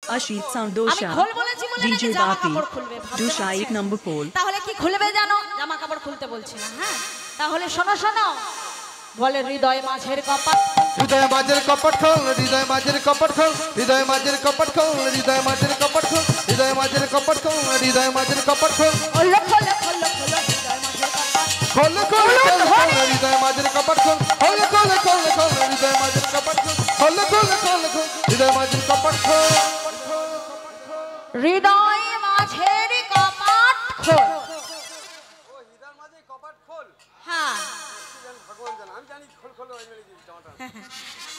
Ashit Sandosha, DJ Bapi, Dusha 8 number pole. তাহলে কি খুলবে জানো? জামা কাপড় খুলতে বলছি না, হ্যাঁ? তাহলে শোনো শোনো, বলে হৃদয় মাঝের কপাট, হৃদয় মাঝের কপাট খোল, হৃদয় মাঝের কপাট খোল, হৃদয় মাঝের কপাট খোল, হৃদয় মাঝের কপাট খোল, হৃদয় মাঝের কপাট খোল, হৃদয় মাঝের কপাট খোল, খোলো খোলো খোলো খোলো হৃদয় মাঝের কপাট, খোল খোল খোল হৃদয় মাঝের কপাট খোল, খোল খোল খোল খোল হৃদয় মাঝের কপাট খোল, খোল খোল খোল খোল হৃদয় মাঝের কপাট খোল, হৃদয় মাঝের কপাট খোল। হ্যাঁ,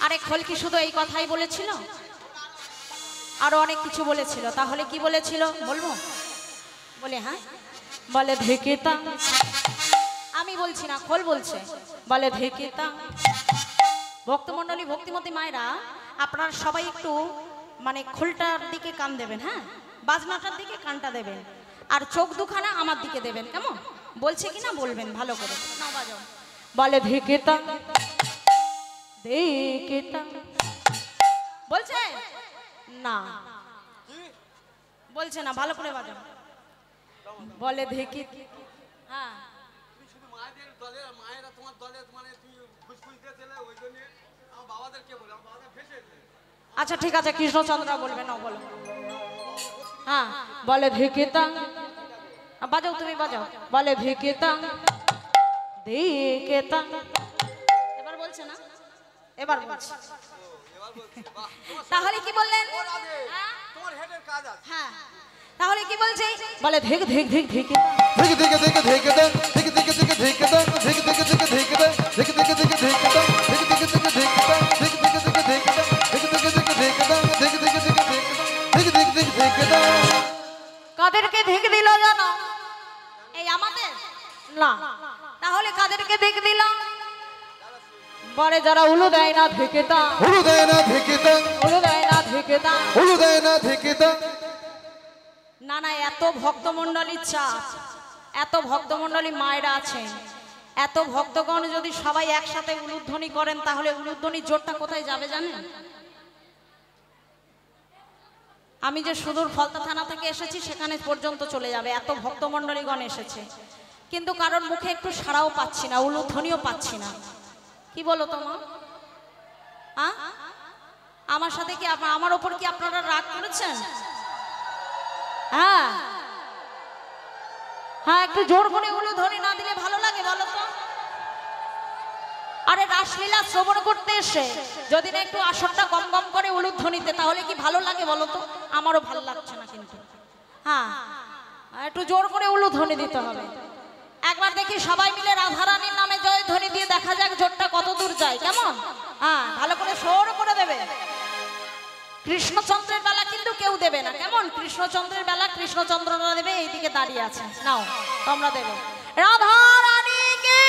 আরে খোল কি শুধু এই কথাই বলেছিল? আরো অনেক কিছু বলেছিল। তাহলে কি বলেছিল বলবো? বলে হ্যাঁ, বলে ধেকেতা, আমি বলছি না, খোল বলছে, বলে ধেকেতা। ভক্তমণ্ডলী, ভক্তিমতী মায়েরা, আপনারা সবাই একটু মানে খোলটার দিকে কান দেবেন, হ্যাঁ, বাজনাটার দিকে কানটা দেবেন, আর চোখ দুখানা আমার দিকে দেবেন। কেমন বলছে কিনা বলবেন ভালো করে। নাও বাজাও। বলে ধেকেতা ধেকেতা, বলছে না, বলছে না, ভালো করে বাজাও। বলে ধেকে, হ্যাঁ, আচ্ছা ঠিক আছে, কৃষ্ণচন্দ্র বলবে না, বলো। হ্যাঁ, বলে ধেকেতা, বাজাও তুমি বাজাও। বলে ধেকেতা ধেকেতা, এবার বলছে না, এবার বলছে। তাহলে কি বললেন? হ্যাঁ, তাহলে কি বলছে? বলে ধেক ধেক ধেক ধেকে ধেকে ধেকে ধেকে ধেকে দেন, ধেকে ধেকে ধেকে ধেকে দেন, ধেকে ধেকে ধেকে ধেকে দেন, ধেকে ধেকে ধেকে ধেকে দেন, ধেকে ধেকে ধেকে ধেকে দেন, ধেকে ধেকে ধেকে ধেকে দেন, ধেকে ধেকে ধেকে ধেকে দেন, ধেকে ধেকে ধেকে ধেকে দেন, ধেকে ধেকে ধেকে ধেকে দেন। কাদেরকে ধেক দিল জানো? এই আমাদের না, তাহলে কাদেরকে ধেক দিল? বলে যারা উলু দেয় না ধেকেতা, উলু দেয় না ধেকে দেন, উলু দেয় না ধেকেতা। উলু দেয় না ধেকে দেন। না না, এত ভক্তমণ্ডলীর চাপ, এত ভক্তমণ্ডলী মায়েরা আছেন, এত ভক্তগণ যদি সবাই একসাথে উলুধ্বনি করেন, তাহলে উলুধ্বনির জোরটা কোথায় যাবে জানেন? আমি যে সুদূর ফলতা থানা থেকে এসেছি সেখানে পর্যন্ত চলে যাবে, এত ভক্তমণ্ডলীগণ এসেছে, কিন্তু কারোর মুখে একটু সাড়াও পাচ্ছি না, উলুধ্বনিও পাচ্ছি না। কি বলো তোমা? আমার সাথে কি, আমার ওপর কি আপনারা রাগ করেছেন? হ্যাঁ হ্যাঁ, একটু জোর করে উলুধ্বনি না দিলে ভালো লাগে বলো তো? আরে রাসলীলা শ্রবণ করতে এসে যদি না একটু আসরটা গম গম করে উলুধ্বনিতে, তাহলে কি ভালো লাগে বলো তো? আমারও ভালো লাগছে না কিন্তু। হ্যাঁ, একটু জোর করে উলুধ্বনি দিতে হবে। একবার দেখি সবাই মিলে রাধারানীর নামে জয় ধ্বনি দিয়ে দেখা যাক জোরটা কত দূর যায়। কেমন? হ্যাঁ, ভালো করে সোর করে দেবে। কৃষ্ণচন্দ্রের বেলা কিন্তু কেউ দেবে না। কেমন? কৃষ্ণচন্দ্রের বেলা কৃষ্ণচন্দ্ররা দেবে, এইদিকে দাঁড়িয়ে আছে। নাও তোমরা দেবে। রাধারানীকে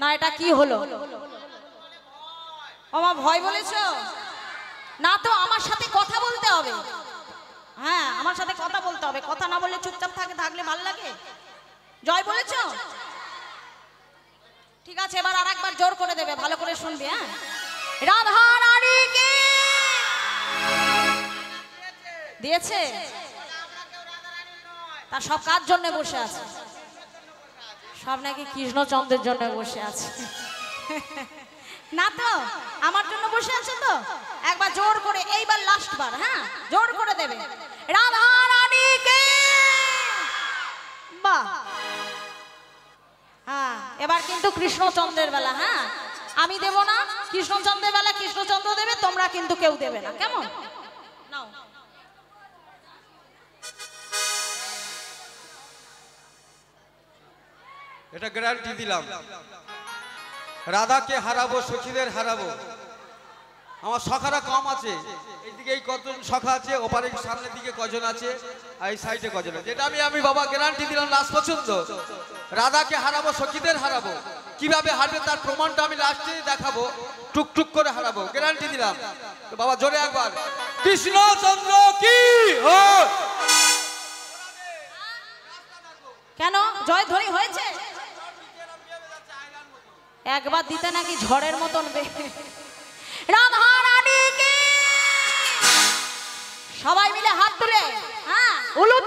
না, এটা কি হলো? আমার ভয় বলেছো না তো, আমার সাথে কথা বলতে হবে। হ্যাঁ, আমার সাথে কথা বলতে হবে, কথা না বললে চুপচাপ থাকলে ভালো লাগে। জয় বলেছো? ঠিক আছে, এবার আরেকবার জোর করে দেবে, ভালো করে শুনবে। হ্যাঁ, রাধা রানীকে দিয়েছে, তা সব কার জন্য বসে আছে? সব নাকি কৃষ্ণচন্দ্রের জন্য বসে আছে। না তো, আমার জন্য বসে আছে তো। একবার জোর করে, এইবার লাস্ট বার, হ্যাঁ, জোর করে দেবে। রাধা রানীকে, বাহ। হ্যাঁ, এবার কিন্তু কৃষ্ণচন্দ্রের বেলা। হ্যাঁ, আমি দেব না, কৃষ্ণচন্দ্রের বেলা কৃষ্ণচন্দ্র দেবে, তোমরা কিন্তু কেউ দেবে না। কেমন? নাও। এটা গ্যারান্টি দিলাম, রাধাকে হারাবো, সখীদের হারাবো। আমার সখারা কম আছে, এইদিকে এই কজন সখা আছে, ওপারে সামনের দিকে কজন আছে, আর এই সাইডে কজন আছে। যেটা আমি বাবা গ্যারান্টি দিলাম লাস্ট পর্যন্ত, রাধাকে হারাবো, সখীদের হারাবো। কিভাবে হারবে তার প্রমাণটা আমি লাস্টে দেখাবো, টুকটুক করে হারাবো, গ্যারান্টি দিলাম। তো বাবা জোরে একবার কৃষ্ণচন্দ্র কি হো। কেন জয় ধ্বনি হয়েছে? একবার দিতে নাকি ঝড়ের মতন রাধা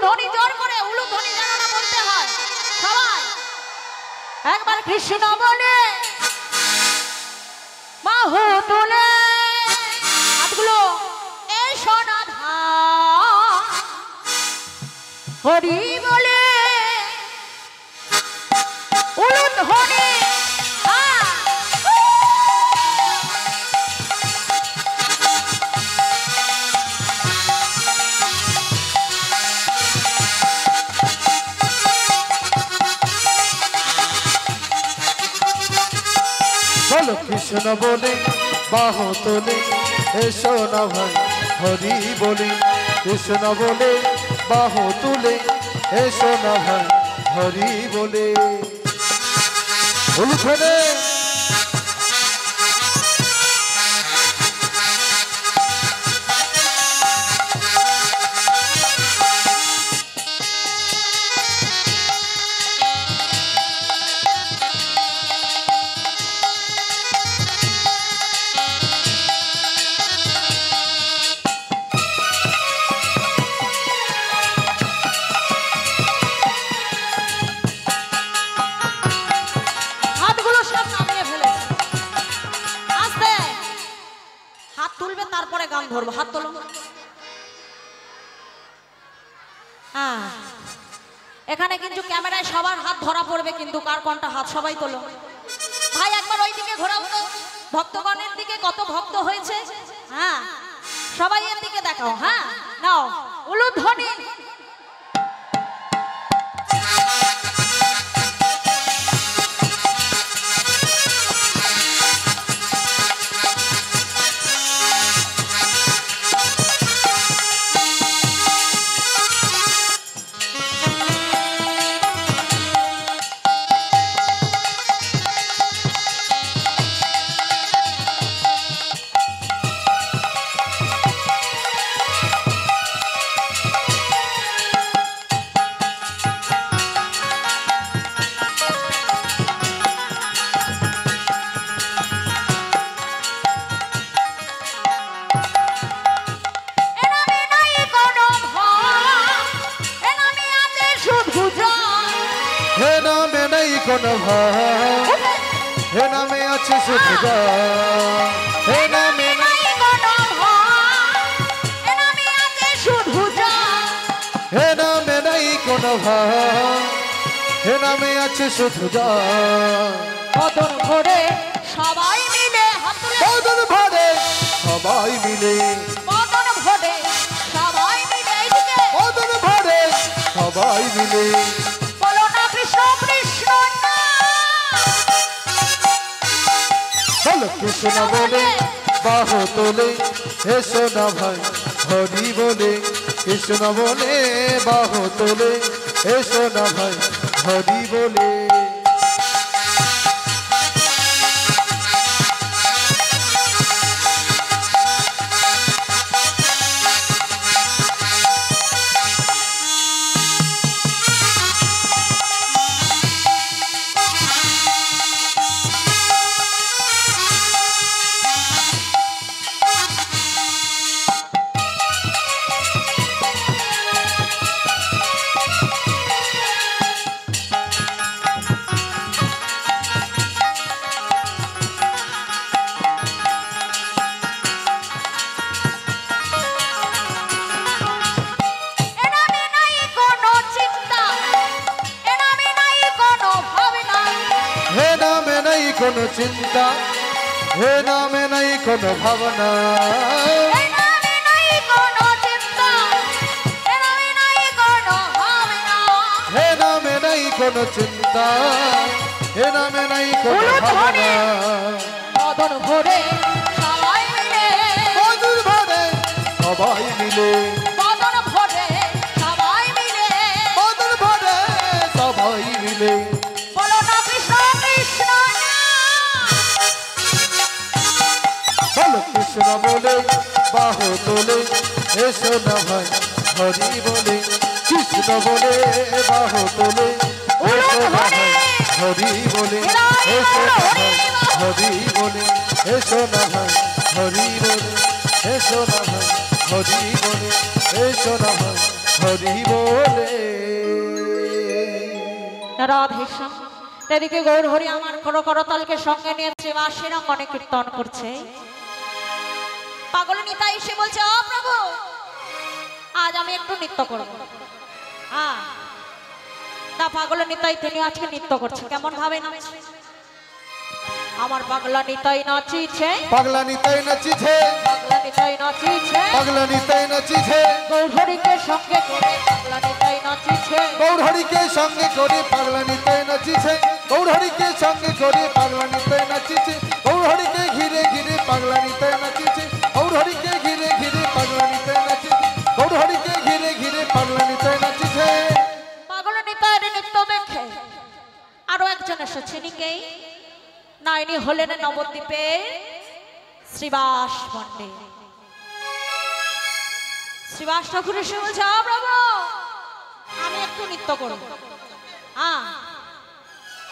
ধ্বনি জোর করে উলু ধ্বনি যেন না বলতে হয় সবাই একবার কৃষ্ণ বলে বাহু তুলে হাতগুলো এই সোনাধা হরি বলে উলু ধ্বনি বলো কৃষ্ণ বলে বাহু তোলে এসো না ভাই হরি বলে কৃষ্ণ বলে বাহু তুলে এসো না ভাই হরি বলে উলুখনে তারপরে গান ধরবো হাত তোলো এখানে কিন্তু ক্যামেরায় সবার হাত ধরা পড়বে কিন্তু কার কোনটা হাত সবাই তোলো ভাই একবার ওই দিকে ঘোরাও তো ভক্তগণের দিকে কত ভক্ত হয়েছে হ্যাঁ সবাই এর দিকে দেখাও হ্যাঁ নাও উলুধ্বনি কোনো ভাই হে নামে আছে শুধু হে নামে নাই কোনো ভাই হে নামে আছে শুধু হে নামে নাই কোনো ভাই হে নামে আছে শুধু বদন ভরে সবাই মিলে হাত তুলে বদন ভরে সবাই মিলে বদন ভরে সবাই মিলে এইদিকে বদন ভরে সবাই মিলে বলো না কৃষ্ণ কৃষ্ণ বলো কৃষ্ণ বলে বাহু তোলে এসো না ভাই হরি বলে কৃষ্ণ বলে বাহু তোলে এসো না ভাই হরি বলে কোনো চিন্তা হে নামে নাই কোনো ভাবনা হে নামে নাই কোনো চিন্তা হে নামে নাই কোনো ভাবনা হে নামে নাই কোনো চিন্তা হে নামে নাই কোনো ভাবনা বদন ভরে সবাই মিলে বদন ভরে সবাই মিলে বদন ভরে সবাই মিলে বদন ভরে সবাই মিলে বলো না কৃষ্ণ কৃষ্ণ বলো কৃষ্ণ বলে বাহু তোলে এসো না ভাই হরি বলে কৃষ্ণ বলে বাহু তোলে এসো না ভাই হরি বলে এসো না ভাই হরি বলে এসো না ভাই হরি বলে এসো না ভাই হরি বলে এসো না ভাই হরি বলে। রাধেশ্যাম এদিকে গৌর হরি আমার করতালকে সঙ্গে নিয়েছে বা সেরকম অনেক কীর্তন করছে। পাগল নিতাই এসে বলছে, ও প্রভু আজ আমি একটু নৃত্য করব। হ্যাঁ, তা পাগল নিতাই তিনি আজকে নৃত্য করছে। কেমন ভাবে নাচছে? আমার পাগলা নিতাই নাচিছে, পাগলা নিতাই নাচিছে, পাগলা নিতাই নাচিছে, পাগলা নিতাই নাচিছে, গৌর হরিকে সঙ্গে করে পাগলা নিতাই নাচিছে, গৌর হরিকে সঙ্গে করে পাগলা নিতাই নাচিছে, গৌর হরিকে সঙ্গে করে পাগলা নিতাই নাচিছে, গৌর হরিকে ঘিরে ঘিরে পাগলা নিতাই নাচিছে, গৌর হরিকে ঘিরে ঘিরে পাগলা নিতাই নাচিছে, গৌর হরিকে ঘিরে ঘিরে পাগলা নিতাই নাচিছে। পাগল নিতাইয়ের নৃত্য দেখে আরো একজন এসেছে। নিকেই না, ইনি হলেন নবদ্বীপের শ্রীবাস পণ্ডে। শ্রীবাস ঠাকুর এসে বলছে, প্রভু আমি একটু নৃত্য করব। হ্যাঁ,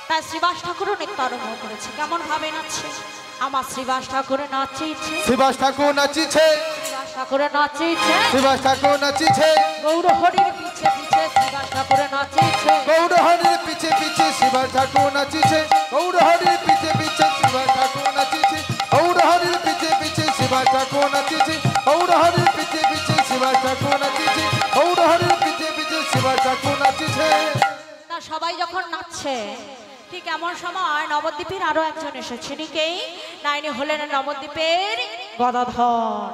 তাই শ্রীবাস ঠাকুরও নৃত্য আরম্ভ করেছে। কেমন ভাবে নাচছে? আমার শ্রীবাস ঠাকুর নাচিছে, শ্রীবাস ঠাকুর নাচিছে, শ্রীবাস ঠাকুর নাচিছে, শ্রীবাস ঠাকুর নাচিছে, গৌর হরির পিছে পিছে শ্রীবাস ঠাকুর নাচিছে, গৌর হরির পিছে পিছে শ্রীবাস ঠাকুর নাচিছে, গৌর হরির পিছে পিছে শ্রীবাস ঠাকুর নাচিছে, গৌর হরির পিছে পিছে শ্রীবাস ঠাকুর নাচিছে, গৌর হরির পিছে পিছে শ্রীবাস ঠাকুর নাচিছে, গৌর হরির পিছে পিছে শ্রীবাস ঠাকুর নাচিছে। তা সবাই যখন নাচছে ঠিক এমন সময় নবদ্বীপের আরো একজন এসেছে। নিকেই না, ইনি হলেন নবদ্বীপের গদাধর,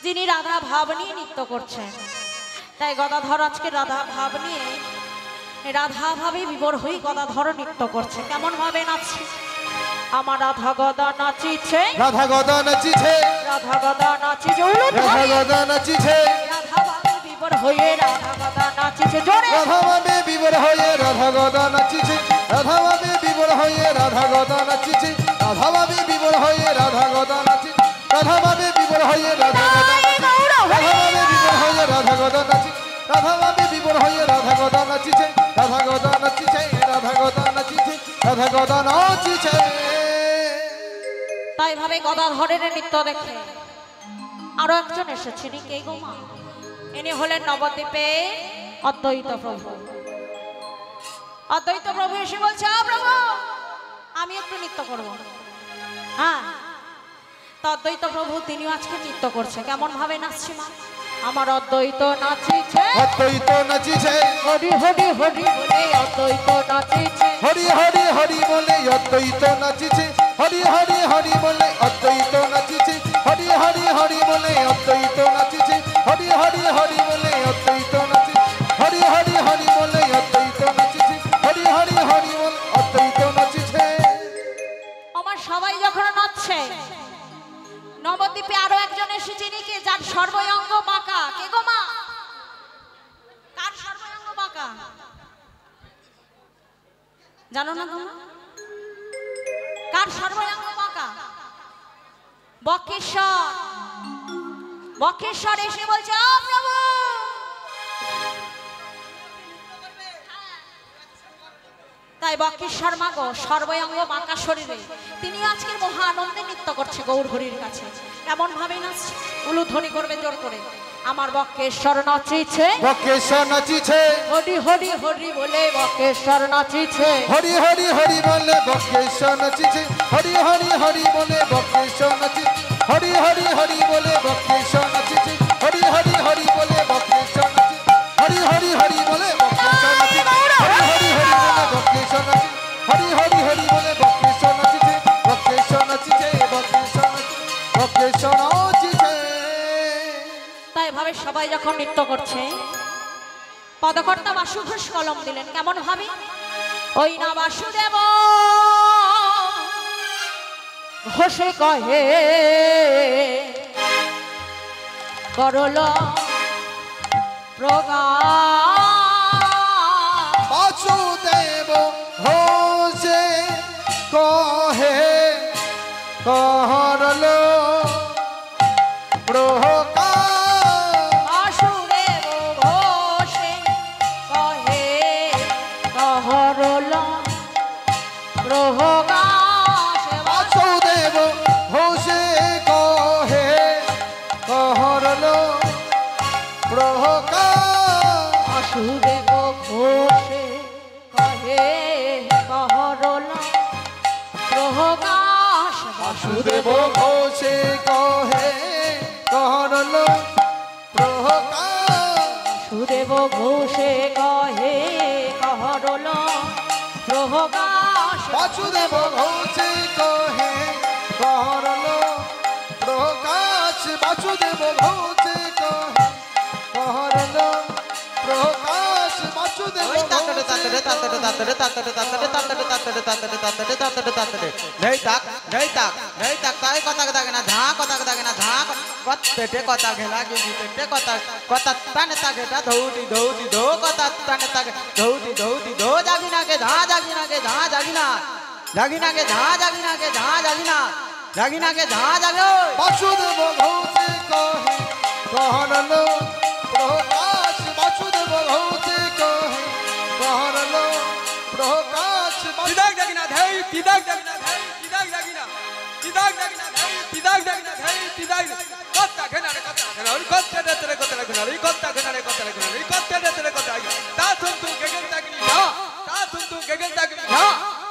যিনি রাধা ভাব নিয়ে নৃত্য করছেন। তাই গদাধর আজকে রাধা ভাব নিয়ে রাধা ভাবে বিভোর হয়ে গদাধর নৃত্য করছে। কেমন ভাবে নাচছে? আমার রাধা গদা নাচিছে, রাধা গদা নাচিছে, রাধা গদা নাচিছে, রাধা গদা নাচিছে, রাধা ভাবে বিভোর হয়ে রাধা গদা নাচিছে। জোরে রাধা ভাবে বিবর হয়ে রাধা গদা নাচিছে, রাধা ভাবে বিবর হয়ে রাধা গদা নাচিছে, রাধা ভাবে বিবর হয়ে রাধা গদা নাচিছে, রাধা ভাবে বিবর হয়ে রাধা গদা নাচিছে, রাধা ভাবে বিবর হয়ে রাধা গদা নাচিছে, রাধা ভাবে বিবর হয়ে রাধা গদা নাচিছে, রাধা গদা নাচিছে, রাধা গদা নাচিছে, রাধা গদা নাচিছে। তাই ভাবে গদাধরের নৃত্য দেখে আরো একজন এসেছে। কে গো মা? ইনি হলেন নবদ্বীপে অদ্বৈত প্রভু। অদ্বৈত প্রভু এসে বলছে, প্রভু আমি একটু নৃত্য করব। হ্যাঁ, তো অদ্বৈত প্রভু তিনিও আজকে নৃত্য করছে। কেমন ভাবে নাচছে মা? আমার অদ্বৈত নাচিছে, অদ্বৈত নাচিছে, হরি হরি হরি বলে অদ্বৈত নাচিছে, হরি হরি হরি বলে অদ্বৈত নাচিছে, হরি হরি হরি বলে অদ্বৈত নাচিছে, হরি হরি হরি বলে অদ্বৈত নাচিছে, হরি হরি হরি বলে অদ্বৈত নাচিছে, হরি হরি হরি বলে অদ্বৈত নাচিছে, হরি হরি হরি বলে অদ্বৈত নাচিছে। আমার সবাই যখন নাচছে নবদ্বীপে আরো একজন এসেছে। নিকে যার সর্বঙ্গ বাঁকা। কে গো মা? কার সর্বঙ্গ বাঁকা জানো না গো? কার সর্বঙ্গ বাঁকা? বক্রেশ্বর। বক্রেশ্বর এসে বলছে, ও প্রভু তাই বক্রেশ্বর মা গো সর্বঙ্গ বাঁকা শরীরে তিনি আজকের মহা আনন্দে নৃত্য করছে গৌর হরির কাছে। কেমন ভাবে নাচছে? উলুধ্বনি করবে জোর করে। আমার বক্রেশ্বর নাচিছে, বক্রেশ্বর নাচিছে, হরি হরি হরি বলে বক্রেশ্বর নাচিছে, হরি হরি হরি বলে বক্রেশ্বর নাচিছে, হরি হরি হরি বলে বক্রেশ্বর নাচিছে, হরি হরি হরি বলে বক্রেশ্বর নাচিছে, হরি হরি হরি বলে বক্রেশ্বর নাচিছে, হরি হরি হরি বলে বক্রেশ্বর নাচিছে, হরি হরি হরি বলে বক্রেশ্বর নাচিছে, হরি হরি হরি বলে বক্রেশ্বর নাচিছে, বক্রেশ্বর নাচিছে, বক্রেশ্বর নাচিছে, বক্রেশ্বর নাচিছে। তাই ভাবে সবাই যখন নৃত্য করছে পদকর্তা বাসু ঘোষ কলম দিলেন। কেমন ভাবে? ওই না বাসুদেব ঘোষে কহে করল প্রগান, বাসুদেব ঘোষে কহে করল প্রকার, বাসুদেব ঘোষে কহে করল প্রগান, বাসুদেব ঘোষে কহে করল প্রকাশ বাসুদেব ঘোষে কহে কহরল প্রকাশ বাসুদেব ঘোষে কহে করল প্রকাশ বাসুদেব ঘোষে কহে কহরল প্রকাশ বাসুদেব ঘোষে কহে করল প্রকাশ বাসুদেব ঘোষে কহে করল প্রকাশ বাসুদেব বাসুদেব ঘোষে কহে করল প্রকাশ বাসুদেব ঘোষে কহে করল প্রকাশ তিদাক দাগিনা ধেই তিদাক দাগিনা ধেই তিদাক দাগিনা তিদাক দাগিনা ধেই তিদাক দাগিনা ধেই তিদাক কত্তা ঘেনারে কত্তা ঘেনারে কত্তা দেতরে কত্তা ঘেনারে কত্তা ঘেনারে কত্তা ঘেনারে কত্তা দেতরে কত্তা তা তুন্তু গগন দাগিনি না তা তুন্তু গগন দাগিনি না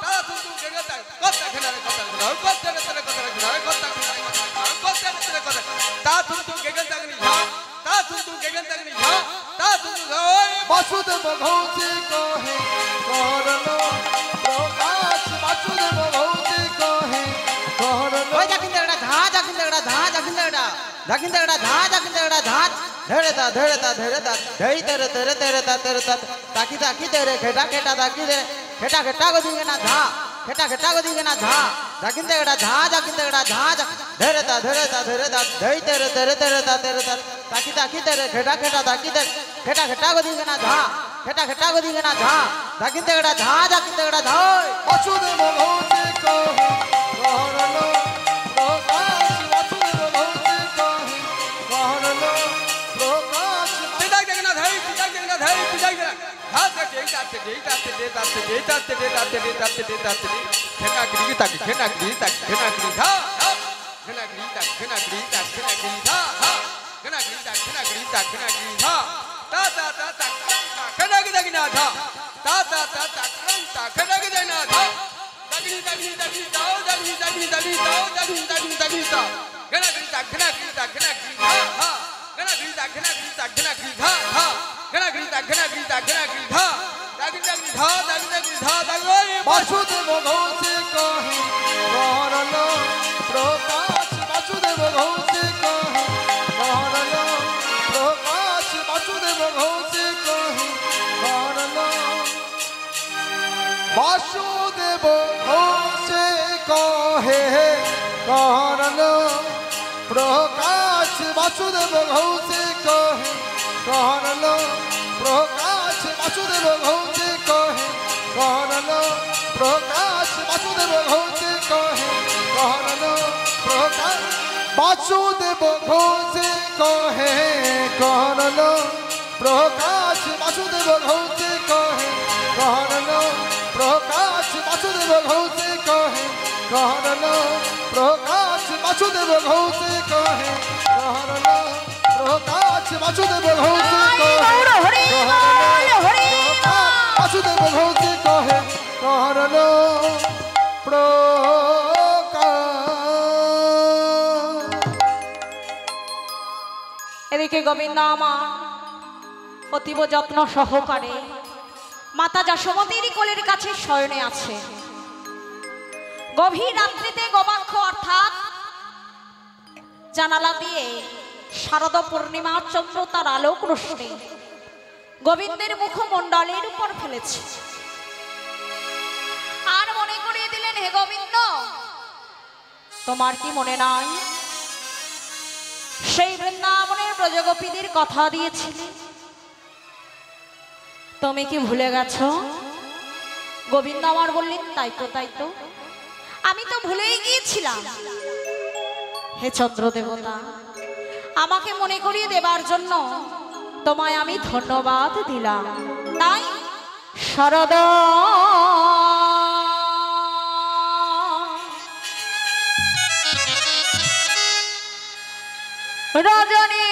তা তুন্তু গগন দাগ কত্তা ঘেনারে কত্তা ঘেনারে কত্তা দেতরে কত্তা ঘেনারে কত্তা ঘেনারে কত্তা দেতরে কত্তা তা তুন্তু গগন দাগিনি না তা তুন্তু গগন দাগিনি না তা তুন্তু বাসুদেব ঘোষে কহে করল প্রকাশ বাসুদেব ঘোষে কহে করল ওই জাকিন দেড়া ধা জাকিন দেড়া ধা জাকিন দেড়া জাকিন দেড়া ধা জাকিন দেড়া ধা ধরে তা ধেই তেরে তা তাকি তাকি তেরে খেটা খেটা তাকি দে খেটা খেটা গো দিগে না ধা খেটা খেটা গো দিগে না ধা জাকিন দেড়া ধা জাকিন দেড়া ধা ধরে তা ধেই তেরে তা তাকি তাকি তেরে খেটা খেটা তাকি দে খেটা খেটা গো দিগে না ধা খেটা খেটা গো দিগে না ধা জাকিন দেড়া ধা জাকিন দেড়া ধই বাসুদেব ঘোষে কহে করল প্রকাশ বাসুদেব ঘোষে কহে করল প্রকাশ তিদাক দাগিনা ধেই তিদাক দাগিনা ধেই তিদাক দাগিনা হাত দেই তাতে খেনা গিরি তাক খেনা গিরি তাক খেনা গিরি ধা খেনা গিরি তাক খেনা গিরি তাক খেনা গিরি ধা খেনা গিরি তাক খেনা গিরি তাক খেনা গিরি ধা তা খেনা গিরি দাগিনা ধা তা খেনা গিরি দাগিনা ধা দাগিনি দাও দাগিনি তা খেনা গিরি তাক খেনা গিরি তাক খেনা গিরি ধা খেনা গিরি তাক খেনা গিরি তাক খেনা গিরি ধা খেনা গিরি তাক খেনা গিরি তাক খেনা গিরি ধা দাগিনি ধা দাগিনি ধা দাগিনি বাসুদেব ঘোষে কহে করল প্রকাশ বাসুদেব ঘোষে কহে করল প্রকাশ বাসুদেব ঘোষে কহে করল বাসুদেব ঘোষে কহে করল প্রকাশ বাসুদেব ঘোষে কহে করল প্রকাশ বাসুদেব ঘোষে কহে করল প্রকাশ বাসুদেব ঘোষে কহে করল প্রকাশ বাসুদেব ঘোষে কহে করল প্রকাশ বাসুদেব ঘোষে কহে করল প্রকাশ বাসুদেব ঘোষে কহে করল প্রকাশ বাসুদেব ঘোষে কহে করল প্রকাশ বাসুদেব ঘোষে কহে বাসুদেব ঘোষে কহে করল এদিকে গোবিন্দ আমার অতীব যত্ন সহকারে মাতা যশোমতীর কোলের কাছে শয়নে আছে। গভীর রাত্রিতে গবাক্ষ অর্থাৎ জানালা দিয়ে শারদ পূর্ণিমার চন্দ্র তার আলোক রোশনি গোবিন্দের মুখমণ্ডলের উপর ফেলেছে আর মনে করিয়ে দিলেন, হে গোবিন্দ, তোমার কি মনে নাই সেই বৃন্দাবনের ব্রজগোপীদের কথা দিয়েছিলে? তুমি কি ভুলে গেছো? গোবিন্দ আমার বললেন, তাই তো আমি তো ভুলেই গিয়েছিলাম। হে চন্দ্র দেবতা, আমাকে মনে করিয়ে দেবার জন্য তোমায় আমি ধন্যবাদ দিলাম। তাই শরদ রজনী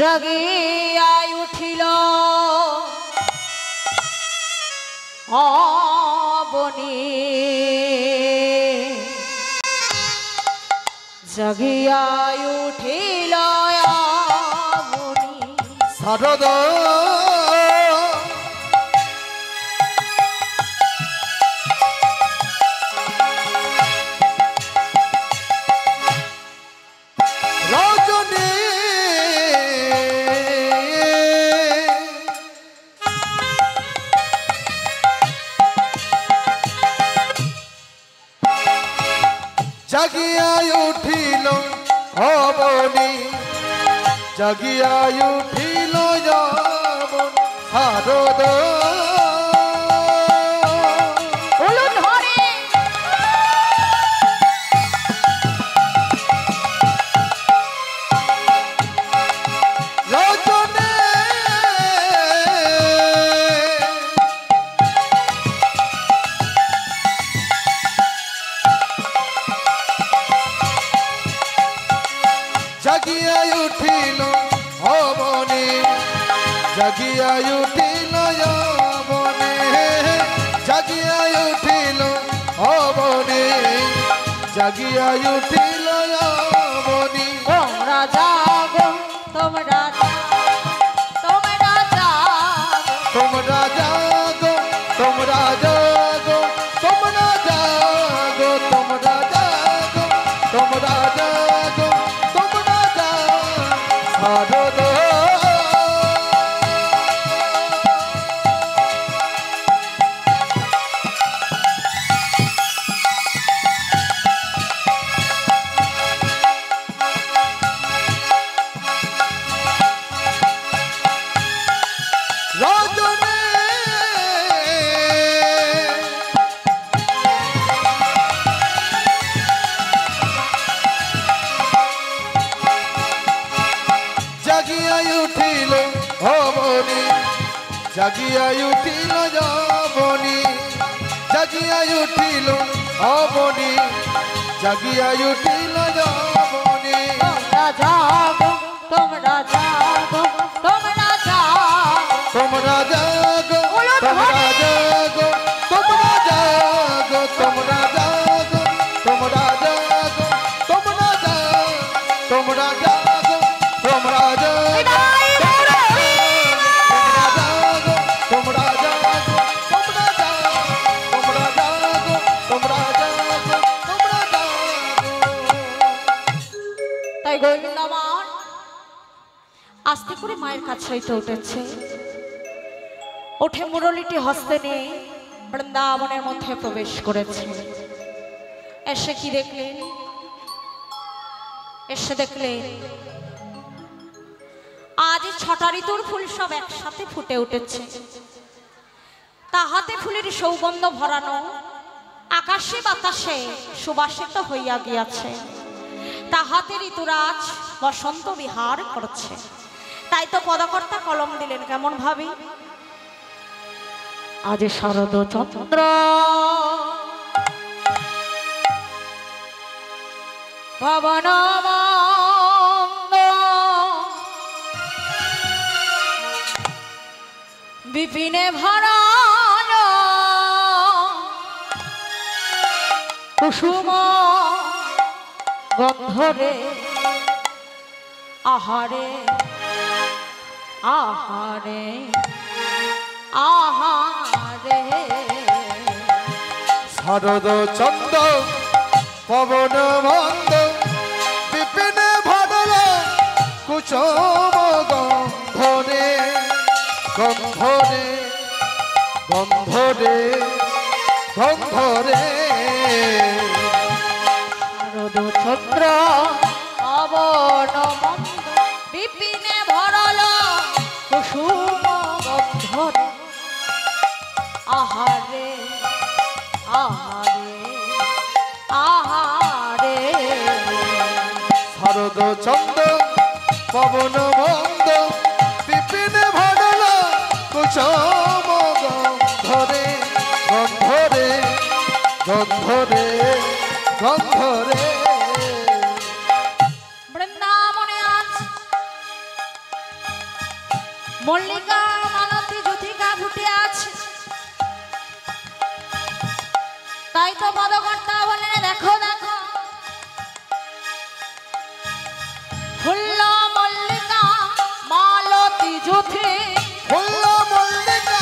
জাগিয়া উঠিল অবনী জাগিয়া উঠিল অবনী শারদ রজনী জাগিয়া উঠিল অবনী জাগিয়া উঠিল যবন শারদ রজনী জাগিয়া উঠিল অবনী জাগিয়া উঠিল অবনী জাগিয়া উঠিল অবনী জাগিয়া উঠিল অবনী তোমরা জাগো তোমরা তোমরা জাগো তোমরা জাগো তোমরা জাগো তোমরা জাগো তোমরা জাগো তোমরা জাগো তোমরা জাগো শারদ রজনী জাগিয়া উঠিল অবনী জাগিয়া উঠিল যবনী জাগিয়া উঠিল অবনী জাগিয়া উঠিল যবনী তোমরা জাগো তোমরা জাগো তোমরা জাগো তোমরা জাগো তোমরা জাগো তোমরা জাগো তোমরা জাগো তোমরা জাগো তোমরা জাগো তোমরা জাগো তোমরা জাগো তোমরা জাগো তোমরা জাগো তোমরা জাগো তোমরা জাগো তোমরা জাগো। তাই গোবিন্দ আমার আস্তে করে মায়ের কাছে হইতে উঠেছে উঠে মুরলিটি হস্তে নিয়ে বৃন্দাবনের মধ্যে প্রবেশ করেছে এসে কি দেখলেন এসে দেখলেন আজ 6টা ঋতুর ফুল সব একসাথে ফুটে উঠেছে তাহাতে ফুলের সৌগন্ধ ভরানো আকাশে বাতাসে সুবাসিত হইয়া গিয়াছে তাহাতে ঋতুরাজ বসন্ত বিহার করছে তাই তো পদকর্তা কলম দিলেন কেমন ভাবি আজ শরদ চন্দ্র ভবন বিপিনে ভরান কুসুম গন্ধরে আহারে আহারে আহারে শারদ চন্দ্র পবন মন্দ বিপিনে ভরল কুসুম গন্ধরে গন্ধরে গন্ধরে গন্ধরে শারদ চন্দ্র পবন মন্দ বিপিনে ভরল কুসুম গন্ধরে আহারে আহারে আহারে শারদ চন্দ্র পবন মন্দ বিপিনে ভরল কুসুম গন্ধরে গন্ধরে গন্ধরে গন্ধরে বৃন্দাবনে আজ মল্লিকা মালতী যুথিকা ফুটে আছে, তাই তো পদকর্তা বলে দেখো দেখো ফুল্ল মল্লিকা মালতী যুথি, ফুল্ল মল্লিকা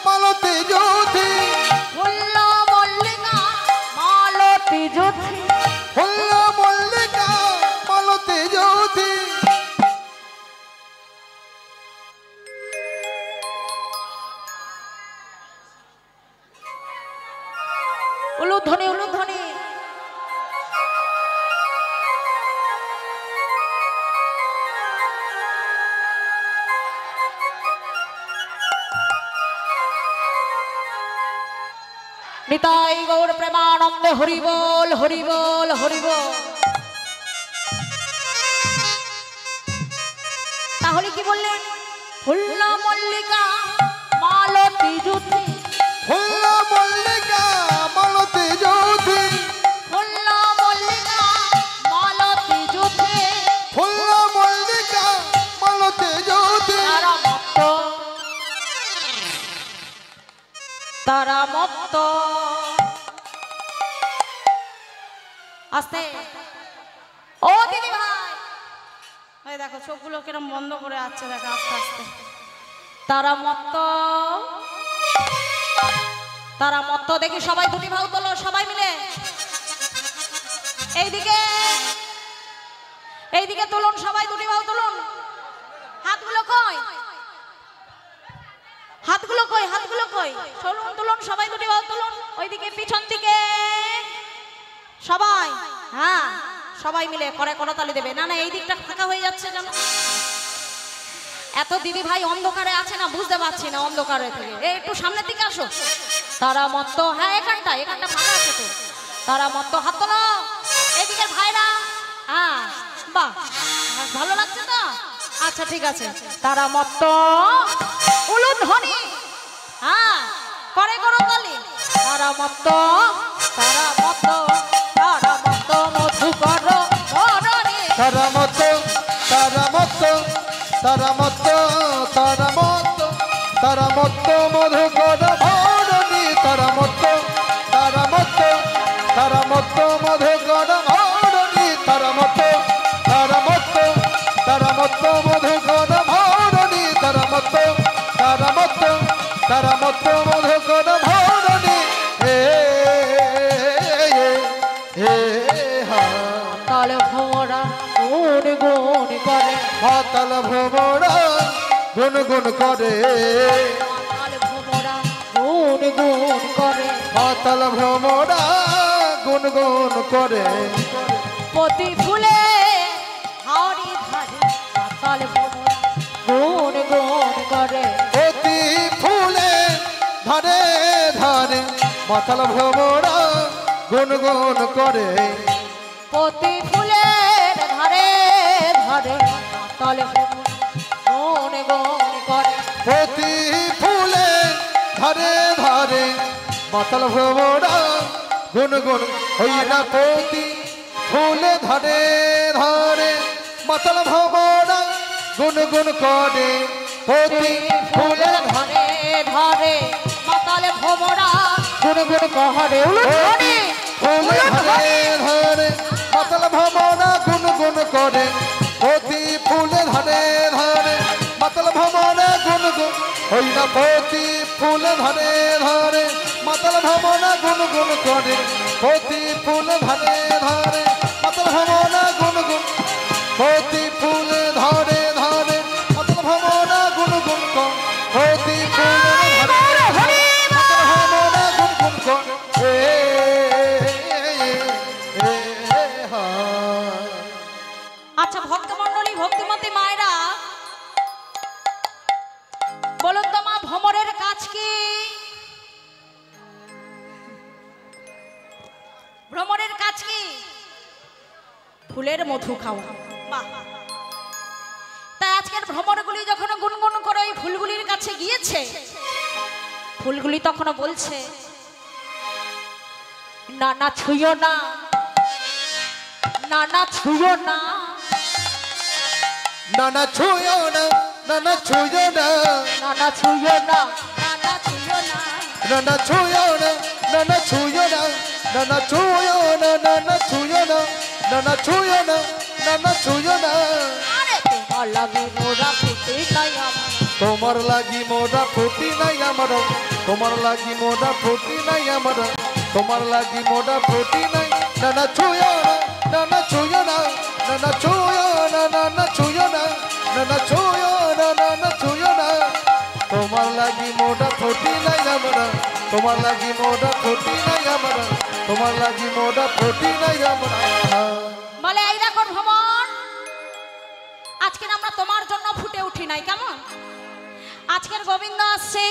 মালতী যুথি, ফুল্ল মল্লিকা মালতী যুথি। ফুল্ল মল্লিকা মালতী যুথি। উলুধ্বনি উলুধ্বনি। নিতাই গৌর প্রেমানন্দে হরি বল হরি বল হরি বল। তাহলে কি বললেন? ফুল্ল মল্লিকা মালতী যুথি, ফুল্ল মল্লিকা মালতী যুথি, ফুল্ল মল্লিকা মালতী যুথি। ফুল্ল মল্লিকা মালতী যুথি। তারা মত্ত, তারা মত্ত। আস্তে ও দিদি ভাই, ওই দেখো চোখগুলো কিরম বন্ধ করে আছে, দেখো আস্তে আস্তে। তারা মত্ত, তারা মত্ত। দেখি সবাই দুটি ভাগ তোলো, সবাই মিলে এইদিকে এইদিকে তুলুন, সবাই দুটি ভাগ তুলুন। হাতগুলো কই, হাতগুলো কই, হাতগুলো কই, তুলুন তুলুন, সবাই দুটি ভাগ তুলুন। ওইদিকে পিছন দিকে সবাই, হ্যাঁ সবাই মিলে করে করতালি দেবে। না না এই দিকটা ফাঁকা হয়ে যাচ্ছে যেন। এত দিদি ভাই অন্ধকারে আছে না, বুঝতে পারছি না অন্ধকারে থেকে। একটু সামনের দিকে আসো। তারা মত্ত, হ্যাঁ এখানটা এখানটা ফাঁকা আছে তো। তারা মত্ত, হাত তোলো এদিকে ভাইরা। হ্যাঁ বাহ, ভালো লাগছে তো? আচ্ছা ঠিক আছে। তারা মত্ত উলুধ্বনি, হ্যাঁ করে করতালি। তারা মত্ত, তারা মত্ত, তারা মত্ত মধুকর বরণে। তারা মত, তারা মত, তারা মত, তারা মত, তারা মত মধুকর ভরণী। তারা মত, তারা মত, তারা মত মধুকর ভরণী। তারা মত, তারা মত, তারা মত মধুকর ভরণী। তারা মত, তারা মত, তারা মত মধুকর ভরণী। হে হে হা তাল ভোমরা গুন গুন করে, পাতাল ভ্রমরা গুন গুন করে। তাল ভোমরা গুন গুন করে। পাতাল ভ্রমরা গুন গুন করে। প্রতি ফুলে হারি ধারে, তাল ভোমরা গুন গুন করে। অতি ফুলে ধারে ধারে পাতাল ভ্রমরা গুন গুন করে। প্রতি ফুলের ধারে ধারে তাল ভোমরা গুন গুন করে। প্রতি ফুলে ধারে ধারে মাতাল ভ্রমরা গুন গুন হই না। প্রতি ফুলে ধারে ধারে মাতাল ভ্রমরা গুন গুন করে। প্রতি ফুলে ধারে ধারে মাতাল ভোমরা গুন গুন করে। উলুধ্বনি ফুলে ধারে ধারে মাতাল ভ্রমরা গুন গুন করে। প্রতি ফুলে ধারে ধারে মাতাল ভ্রমরা গুন গুন হই না। প্রতি ফুলে ধারে ধারে মাতাল ভ্রমরা গুন গুন করে। প্রতি ফুলে ধারে ধারে মাতাল ভ্রমরা গুন গুন। প্রতি ফুলে ধারে ধারে মাতাল ভ্রমরা গুন গুন করে। প্রতি ফুলে ধারে ধারে মাতাল ভ্রমরা গুন গুন করে। আচ্ছা ভক্তমণ্ডলী, ভক্তিমতী মায়েরা বলুন তো মা, ভ্রমরের কাজ কি? ভ্রমরের কাজ কি? ফুলের মধু খাওয়া। বাহ, তাই আজকের ভ্রমরগুলি যখন গুনগুন করে ওই ফুলগুলির কাছে গিয়েছে, ফুলগুলি তখন বলছে না না ছুঁয়ো না, না না ছুঁয়ো না, না না ছুঁয়ো না, না না ছুঁয়ো না না না ছুঁয়ো না না না ছুঁয়ো না না না ছুঁয়ো না না না ছুঁয়ো না না না ছুঁয়ো না না না ছুঁয়ো না না না ছুঁয়ো না না না ছুঁয়ো না আরে তোমার লাগি মোরা ফুটে নাই আমার তোমার লাগি মোরা ফুটি নাই আমার তোমার লাগি মোরা ফুটি নাই আমার তোমার লাগি মোরা ফুটি নাই না না ছুঁয়ো না না না ছুঁয়ো না না না ছুঁয়ো না না না ছুঁয়ো না না না ছুঁয়ো না না না ছুঁয়ো না তোমার লাগি মোরা ফুটি নাই আমার তোমার লাগি মোরা ফুটি নাই আমার তোমার লাগি মোরা ফুটি নাই আমার বলে এই দেখো ভ্রমণ আজকে আমরা তোমার জন্য ফুটে উঠি নাই কেমন আজকের গোবিন্দ আসছে